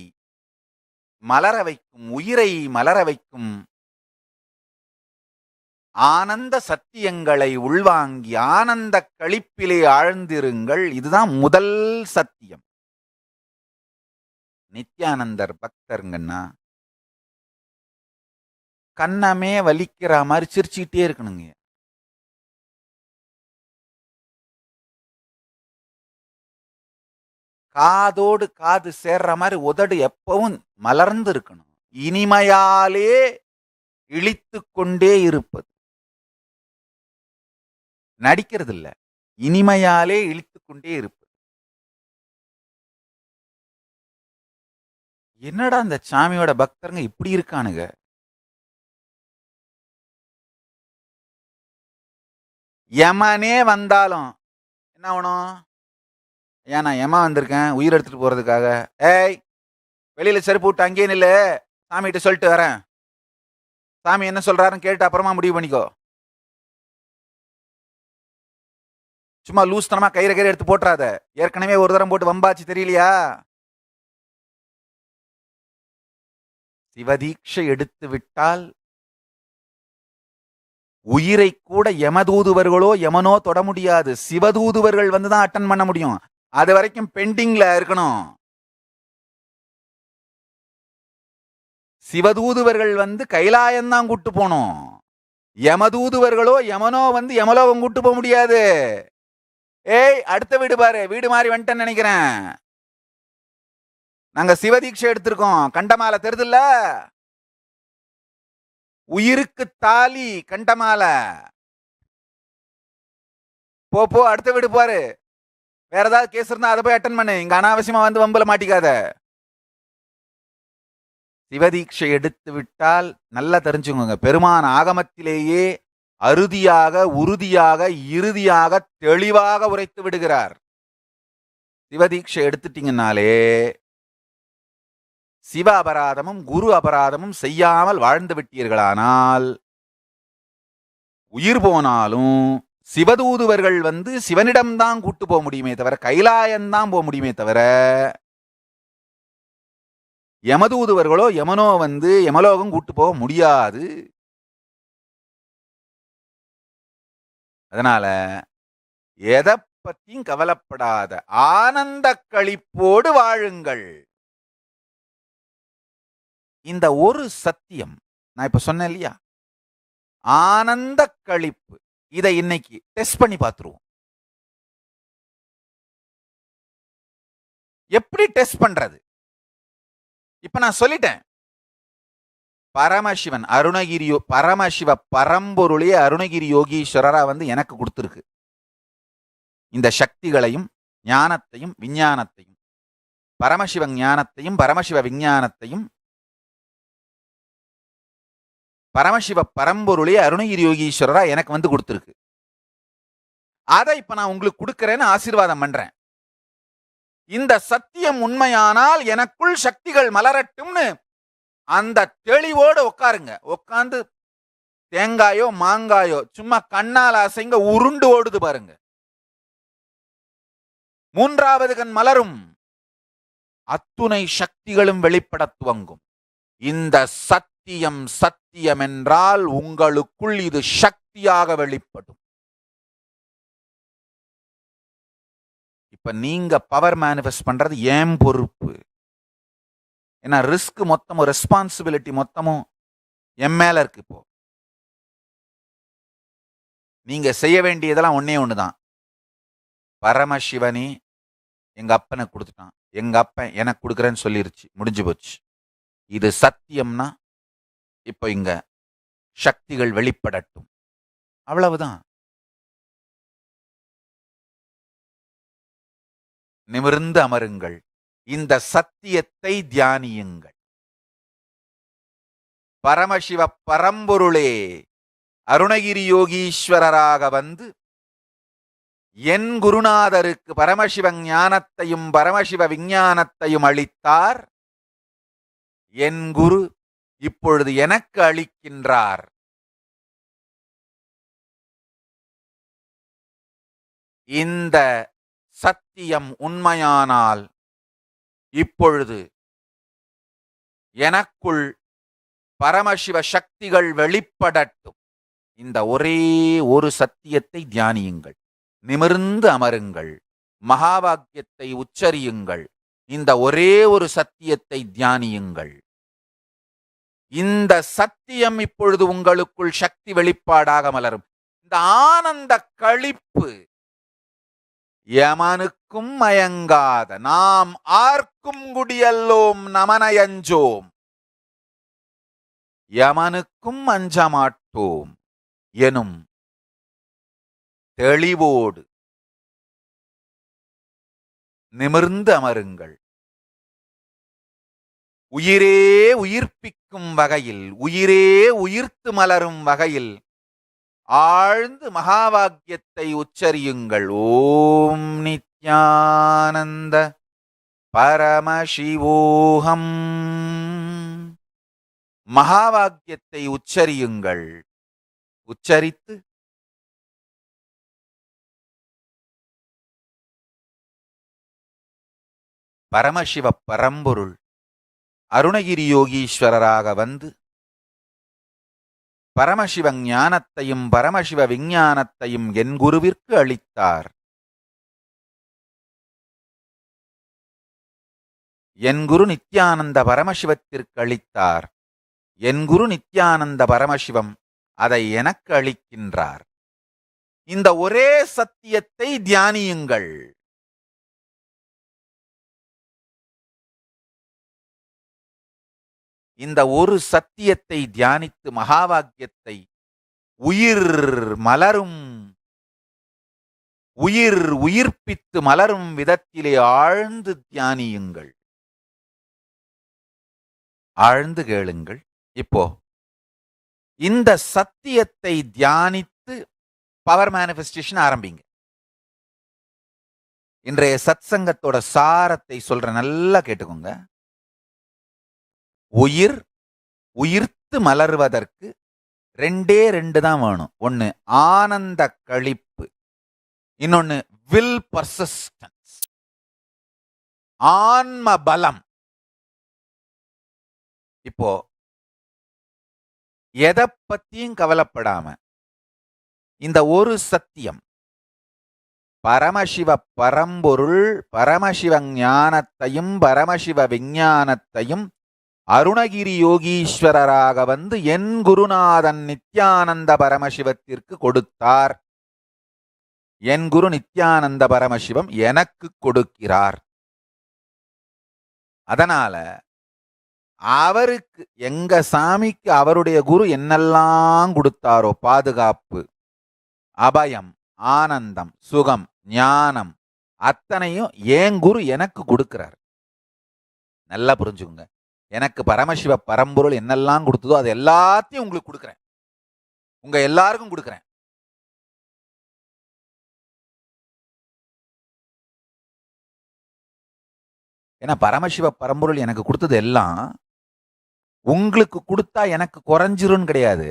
மலர வைக்கும், உயிரை மலர வைக்கும் ஆனந்த சத்தியங்களை உள்வாங்கி ஆனந்த களிப்பிலே ஆழ்ந்திருங்கள். இதுதான் முதல் சத்தியம். நித்யானந்தர் பக்தருங்கன்னா கண்ணமே வலிக்கிற மாதிரி சிரிச்சுக்கிட்டே இருக்கணுங்க. காதோடு காது சேர்ற மாதிரி உதடு எப்பவும் மலர்ந்து இருக்கணும். இனிமையாலே இழித்து கொண்டே இருப்பது, நடிக்கிறது இல்ல, இனிமையாலே இழித்து கொண்டே இருப்பது. என்னடா அந்த சாமியோட பக்தருங்க இப்படி இருக்கானுங்க? யமனே வந்தாலும் என்ன ஆகணும்? ஏன் நான் யமா வந்திருக்கேன் உயிர் எடுத்துட்டு போறதுக்காக? ஏய் வெளியில செருப்பு விட்டு அங்கேயே நில்லு, சாமிகிட்ட சொல்லிட்டு வரேன், சாமி என்ன சொல்றாருன்னு கேட்டு அப்புறமா முடிவு பண்ணிக்கோ. சும்மா லூஸ்தனமா கயிறு எடுத்து போட்டுறாத. ஏற்கனவே ஒரு தரம் போட்டு வம்பாச்சு தெரியலையா? சிவதீட்சை எடுத்து விட்டால் உயிரை கூட யமதூதுவர்களோ யமனோ தொட முடியாது. சிவதூதுவர்கள் வந்துதான் அட்டன் பண்ண முடியும். அது வரைக்கும் பெண்டிங்ல இருக்கணும். சிவதூதுவர்கள் வந்து கைலாயம்தான் கூட்டு போனோம். யமதூதுவர்களோ யமனோ வந்து யமலோகம் கூட்டு போக முடியாது. ஏய், அடுத்த வீடு பாரு, வீடு மாறி வந்துட்டேன்னு நினைக்கிறேன். நாங்க சிவதீட்சை எடுத்திருக்கோம். கண்டமாலை தெரியுதுல்ல? உயிருக்கு தாலி கண்டமாலை. போ அடுத்த வீடு பாரு. வேற ஏதாவது கேஸ் இருந்தா அதை போய் அட்டன் பண்ணு. இங்க அனாவசியமா வந்து வம்புல மாட்டிக்காத. சிவதீட்சை எடுத்து விட்டால் நல்லா தெரிஞ்சுக்கோங்க, பெருமான் ஆகமத்திலேயே அறுதியாக, உறுதியாக, இறுதியாக, தெளிவாக உரைத்து விடுகிறார். சிவதீட்சை எடுத்துட்டீங்கன்னாலே சிவ அபராதமும் குரு அபராதமும் செய்யாமல் வாழ்ந்து விட்டீர்களானால் உயிர் போனாலும் சிவதூதுவர்கள் வந்து சிவனிடம்தான் கூட்டு போக முடியுமே தவிர, கைலாயம்தான் போக முடியுமே தவிர, யமதூதுவர்களோ யமனோ வந்து யமலோகம் கூட்டு போக முடியாது. அதனால எதை பத்தியும் கவலைப்படாத, ஆனந்த களிப்போடு வாழுங்கள். இந்த ஒரு சத்தியம் நான் இப்ப சொன்னேன் இல்லையா, ஆனந்த களிப்பு, இதை இன்னைக்கு டெஸ்ட் பண்ணி பார்த்துருவோம். எப்படி டெஸ்ட் பண்றது? இப்ப நான் சொல்லிட்டேன், பரமசிவன் அருணகிரியோ பரமசிவ பரம்பொருளே அருணகிரி யோகீஸ்வரரா வந்து எனக்கு கொடுத்திருக்கு இந்த சக்திகளையும் ஞானத்தையும் விஞ்ஞானத்தையும். பரமசிவ ஞானத்தையும் பரமசிவ விஞ்ஞானத்தையும் பரமசிவ பரம்பொருளே அருணகிரி யோகீஸ்வரரா எனக்கு வந்து கொடுத்திருக்கு. அதை இப்ப நான் உங்களுக்கு கொடுக்கிறேன்னு ஆசீர்வாதம் பண்றேன். இந்த சத்தியம் உண்மையானால் எனக்குள் சக்திகள் மலரட்டும்னு அந்த தெளிவோடு உட்காருங்க. உட்கார்ந்து தேங்காயோ மாங்காயோ சும்மா கண்ணால் அசைங்க, உருண்டு ஓடுது பாருங்க. மூன்றாவது கண் மலரும், அத்துணை சக்திகளும் வெளிப்பட துவங்கும். இந்த சத்தியம் சத்தியம் என்றால் உங்களுக்குள் இது சக்தியாக வெளிப்படும். இப்ப நீங்க பவர் மேனிஃபெஸ்ட் பண்றது ஏன் பொறுப்பு. ஏன்னா ரிஸ்க் மொத்தமும் ரெஸ்பான்சிபிலிட்டி மொத்தமும் என் மேல இருக்கு. இப்போ நீங்க செய்ய வேண்டியதெல்லாம் ஒன்னே ஒண்ணுதான். பரமசிவனே எங்க அப்பனை கொடுத்துட்டான், எங்க அப்பன் எனக்கு கொடுக்குறேன்னு சொல்லிருச்சு, முடிஞ்சு போச்சு. இது சத்தியம்னா இப்ப இங்க சக்திகள் வெளிப்படட்டும், அவ்வளவுதான். நிமிர்ந்து அமருங்கள், இந்த சத்தியத்தை தியானியுங்கள். பரமசிவ பரம்பொருளே அருணகிரி யோகீஸ்வரராக வந்து என் குருநாதருக்கு பரமசிவ ஞானத்தையும் பரமசிவ விஞ்ஞானத்தையும் அளித்தார். என் குரு இப்பொழுது எனக்கு அளிக்கின்றார். இந்த சத்தியம் உண்மையானால் இப்பொழுது எனக்குள் பரமசிவ சக்திகள் வெளிப்படட்டும். இந்த ஒரே ஒரு சத்தியத்தை தியானியுங்கள், நிமிர்ந்து அமருங்கள், மகாவாக்கியத்தை உச்சரியுங்கள். இந்த ஒரே ஒரு சத்தியத்தை தியானியுங்கள். இந்த சத்தியம் இப்பொழுது உங்களுக்குள் சக்தி வெளிப்பாடாக மலரும். இந்த ஆனந்த களிப்பு யமனுக்கும் மயங்காத நாம் ஆர்க்கும் குடியல்லோம் நமனயஞ்சோம், யமனுக்கும் அஞ்சமாட்டோம் எனும் தெளிவோடு நிமிர்ந்து அமருங்கள். உயிரே உயிர்ப்பிக்கும் வகையில், உயிரே உயிர்த்து மலரும் வகையில் ஆழ்ந்து மகாவாக்கியத்தை உச்சரியுங்கள். ஓம் நித்யானந்த பரமசிவோகம். மகாவாக்கியத்தை உச்சரியுங்கள். உச்சரித்து பரமசிவ பரம்பொருள் அருணகிரி யோகீஸ்வரராக வந்து பரமசிவ ஞானத்தையும் பரமசிவ விஞ்ஞானத்தையும் என் குருவிற்கு அளித்தார். என் குரு நித்யானந்த பரமசிவத்திற்கு அளித்தார். என் குரு நித்யானந்த பரமசிவம் அதை எனக்கு அளிக்கின்றார். இந்த ஒரே சத்தியத்தை தியானியுங்கள். இந்த ஒரு சத்தியத்தை தியானித்து மகாவாக்கியத்தை உயிர் மலரும் உயிர்ப்பித்து மலரும் விதத்திலே ஆழ்ந்து தியானியுங்கள். ஆழ்ந்து கேளுங்கள். இப்போ இந்த சத்தியத்தை தியானித்து பவர் மேனிஃபெஸ்டேஷன் ஆரம்பிங்க. இன்றைய சத்சங்கத்தோட சாரத்தை சொல்ற, நல்லா கேட்டுக்கோங்க. உயிர்த்து மலர்வதற்கு ரெண்டே ரெண்டு தான் வேணும். ஒன்னு ஆனந்த களிப்பு, இன்னொன்னு வில் பர்சிஸ்டன்ஸ், ஆன்ம பலம். இப்போ எதை பத்தியும் கவலைப்படாம இந்த ஒரு சத்தியம், பரமசிவ பரம்பொருள் பரமசிவ ஞானத்தையும் பரமசிவ விஞ்ஞானத்தையும் அருணகிரி யோகீஸ்வரராக வந்து என் குருநாதன் நித்யானந்த பரமசிவத்திற்கு கொடுத்தார். என் குரு நித்யானந்த பரமசிவம் எனக்கு கொடுக்கிறார். அதனால அவருக்கு, எங்க சாமிக்கு அவருடைய குரு என்னெல்லாம் கொடுத்தாரோ, பாதுகாப்பு, அபயம், ஆனந்தம், சுகம், ஞானம், அத்தனையும் என் குரு எனக்கு கொடுக்கிறார். நல்லா புரிஞ்சுக்குங்க. எனக்கு பரமசிவ பரம்பொருள் என்னெல்லாம் கொடுத்ததோ அது எல்லாத்தையும் உங்களுக்கு கொடுக்குறேன். உங்க எல்லாருக்கும் கொடுக்குறேன். ஏன்னா பரமசிவ பரம்பொருள் எனக்கு கொடுத்தது எல்லாம் உங்களுக்கு கொடுத்தா எனக்கு குறைஞ்சிரும் கிடையாது.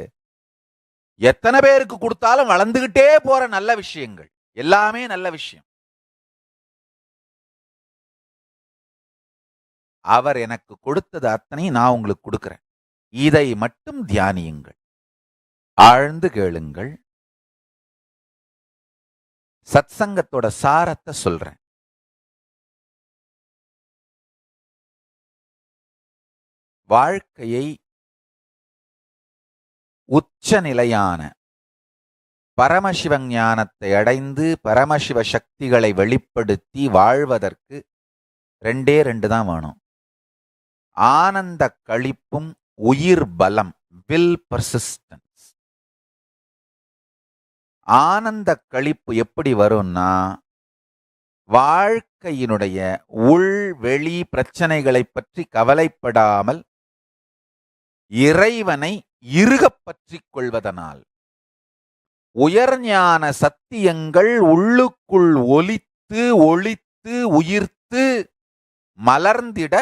எத்தனை பேருக்கு கொடுத்தாலும் வளர்ந்துகிட்டே போற நல்ல விஷயங்கள், எல்லாமே நல்ல விஷயம். அவர் எனக்கு கொடுத்தது அத்தனை நான் உங்களுக்கு கொடுக்கிறேன். இதை மட்டும் தியானியுங்கள். ஆழ்ந்து கேளுங்கள். சத்சங்கத்தோட சாரத்தை சொல்றேன். வாழ்க்கையை உச்ச நிலையான பரமசிவ ஞானத்தை அடைந்து பரமசிவ சக்திகளை வெளிப்படுத்தி வாழ்வதற்கு ரெண்டே ரெண்டு தான் வேணும். ஆனந்த களிப்பும் உயிர் பலம், வில் பர்சிஸ்டன்ஸ். ஆனந்த களிப்பு எப்படி வரும்னா, வாழ்க்கையினுடைய உள் வெளி பிரச்சனைகளை பற்றி கவலைப்படாமல் இறைவனை இறுகப் பற்றிக் கொள்வதனால் உயர்ஞான சத்தியங்கள் உள்ளுக்குள் ஒலித்து ஒளித்து உயிர்த்து மலர்ந்திட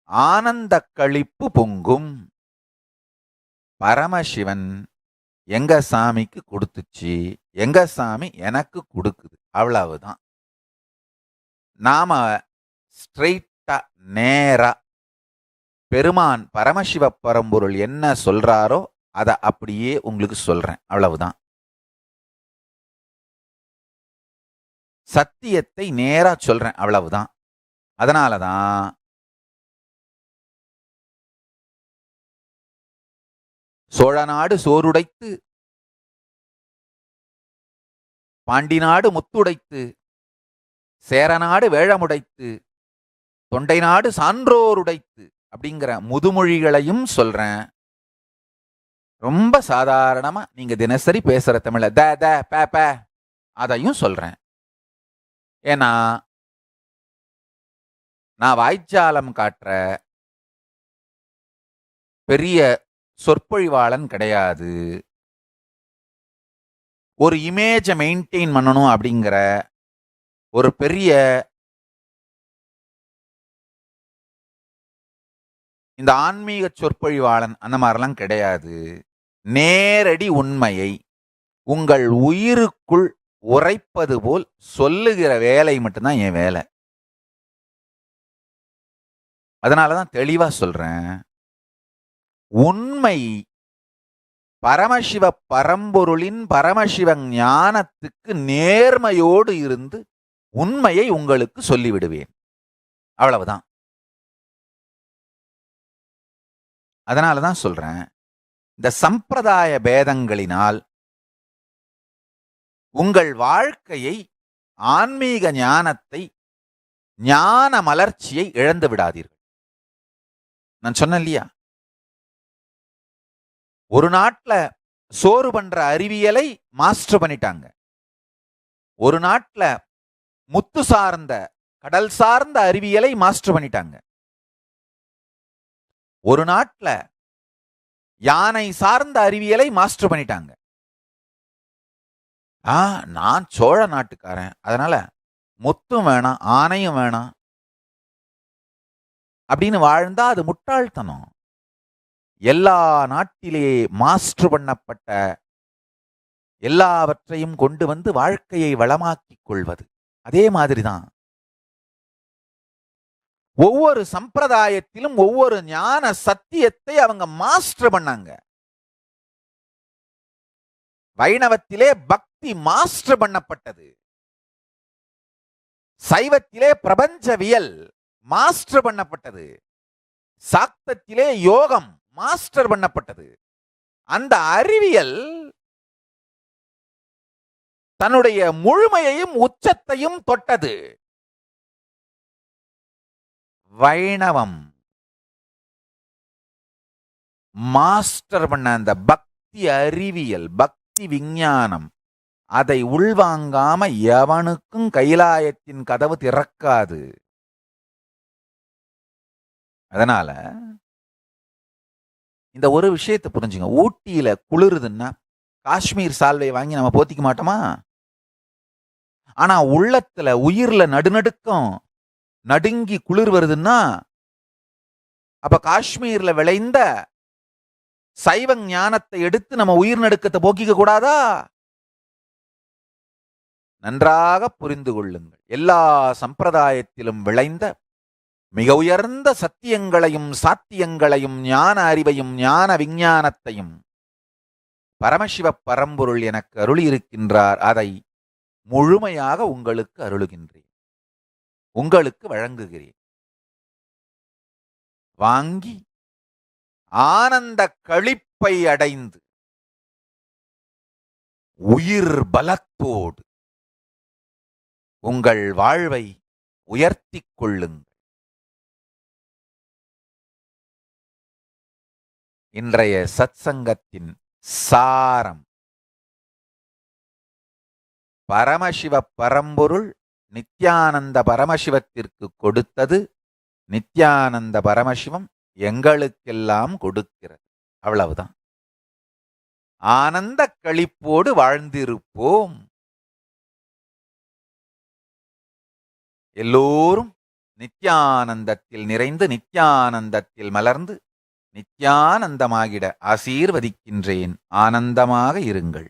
ஆனந்த களிப்பு பொங்கும். பரமசிவன் எங்க சாமிக்கு கொடுத்துச்சு, எங்க சாமி எனக்கு கொடுக்குது, அவ்வளவுதான். நாம ஸ்ட்ரெயிட்டா நேரா பெருமான் பரமசிவ பரம்பொருள் என்ன சொல்றாரோ அதை அப்படியே உங்களுக்கு சொல்றேன், அவ்வளவுதான். சத்தியத்தை நேரா சொல்றேன், அவ்வளவுதான். அதனாலதான் சோழ நாடு சோறுடைத்து, பாண்டி நாடு முத்துடைத்து, சேரநாடு வேழமுடைத்து, தொண்டை நாடு சான்றோருடைத்து அப்படிங்கிற முதுமொழிகளையும் சொல்றேன். ரொம்ப சாதாரணமா நீங்க தினசரி பேசுற தமிழ த த ப ப அதையும் சொல்றேன். ஏன்னா நான் வாய்ச்சாலம் காட்டுற பெரிய சொற்பொழிவாளன் கிடையாது. ஒரு இமேஜை மெயின்டைன் பண்ணணும் அப்படிங்கிற ஒரு பெரிய இந்த ஆன்மீக சொற்பொழிவாளன் அந்த மாதிரிலாம் கிடையாது. நேரடி உண்மையை உங்கள் உயிருக்குள் உரைப்பது போல் சொல்லுகிற வேலை மட்டும்தான் என் வேலை. அதனாலதான் தெளிவா சொல்றேன். உண்மை பரமசிவ பரம்பொருளின் பரமசிவ ஞானத்துக்கு நேர்மையோடு இருந்து உண்மையை உங்களுக்கு சொல்லிவிடுவேன். அவ்வளவுதான். அதனாலதான் சொல்றேன், இந்த சம்பிரதாய பேதங்களினால் உங்கள் வாழ்க்கையை, ஆன்மீக ஞானத்தை, ஞான மலர்ச்சியை இழந்து விடாதீர்கள். நான் சொன்னேன் இல்லையா, ஒரு நாட்டுல சோறு பண்ற அறிவியலை மாஸ்டர் பண்ணிட்டாங்க. ஒரு நாட்டுல முத்து சார்ந்த, கடல் சார்ந்த அறிவியலை மாஸ்டர் பண்ணிட்டாங்க. ஒரு நாட்டுல யானை சார்ந்த அறிவியலை மாஸ்டர் பண்ணிட்டாங்க. நான் சோழ நாட்டுக்காரன், அதனால முத்தும் வேணாம் ஆனையும் வேணாம் அப்படின்னு வாழ்ந்தா அது முட்டாள்தனம். எல்லா நாட்டிலே மாஸ்டர் பண்ணப்பட்ட எல்லாவற்றையும் கொண்டு வந்து வாழ்க்கையை வளமாக்கிக் கொள்வது. அதே மாதிரிதான் ஒவ்வொரு சம்பிரதாயத்திலும் ஒவ்வொரு ஞான சத்தியத்தை அவங்க மாஸ்டர் பண்ணாங்க. வைணவத்திலே பக்தி மாஸ்டர் பண்ணப்பட்டது. சைவத்திலே பிரபஞ்சவியல் மாஸ்டர் பண்ணப்பட்டது. சாக்தத்திலே யோகம் மாஸ்டர் பண்ணப்பட்டது. அந்த அறிவியல் தன்னுடைய முழுமையையும் உச்சத்தையும் தொட்டது. வைணவம் மாஸ்டர் பண்ண அந்த பக்தி அறிவியல், பக்தி விஞ்ஞானம், அதை உள்வாங்காம எவனுக்கும் கைலாயத்தின் கதவு திறக்காது. அதனால இந்த ஒரு விஷயத்தை புரிஞ்சுங்க. ஊட்டியில குளிருதுன்னா காஷ்மீர் சால்வை வாங்கி நம்ம போத்திக்க மாட்டோமா? ஆனா உள்ளத்துல, உயிர்ல நடுநடுக்கம், நடுங்கி குளிர் வருதுன்னா அப்ப காஷ்மீர்ல விளைந்த சைவ ஞானத்தை எடுத்து நம்ம உயிர் நடுக்கத்தை போக்கிக்க கூடாதா? நன்றாக புரிந்து கொள்ளுங்கள். எல்லா சம்பிரதாயத்திலும் விளைந்த மிக உயர்ந்த சத்தியங்களையும் சாத்தியங்களையும் ஞான அறிவையும் ஞான விஞ்ஞானத்தையும் பரமசிவ பரம்பொருள் எனக்கு அருளி இருக்கின்றார். அதை முழுமையாக உங்களுக்கு அருளுகின்றேன், உங்களுக்கு வழங்குகிறேன். வாங்கி ஆனந்த களிப்பை அடைந்து உயிர் பலத்தோடு உங்கள் வாழ்வை உயர்த்திக் கொள்ளுங்கள். இன்றைய சத்சங்கத்தின் சாரம், பரமசிவ பரம்பொருள் நித்யானந்த பரமசிவத்திற்கு கொடுத்தது, நித்யானந்த பரமசிவம் எங்களுக்கெல்லாம் கொடுக்கிறது. அவ்வளவுதான். ஆனந்த களிப்போடு வாழ்ந்திருப்போம். எல்லோரும் நித்யானந்தத்தில் நிறைந்து, நித்யானந்தத்தில் மலர்ந்து, நித்யானந்தமாகிட ஆசீர்வதிக்கின்றேன். ஆனந்தமாக இருங்கள்.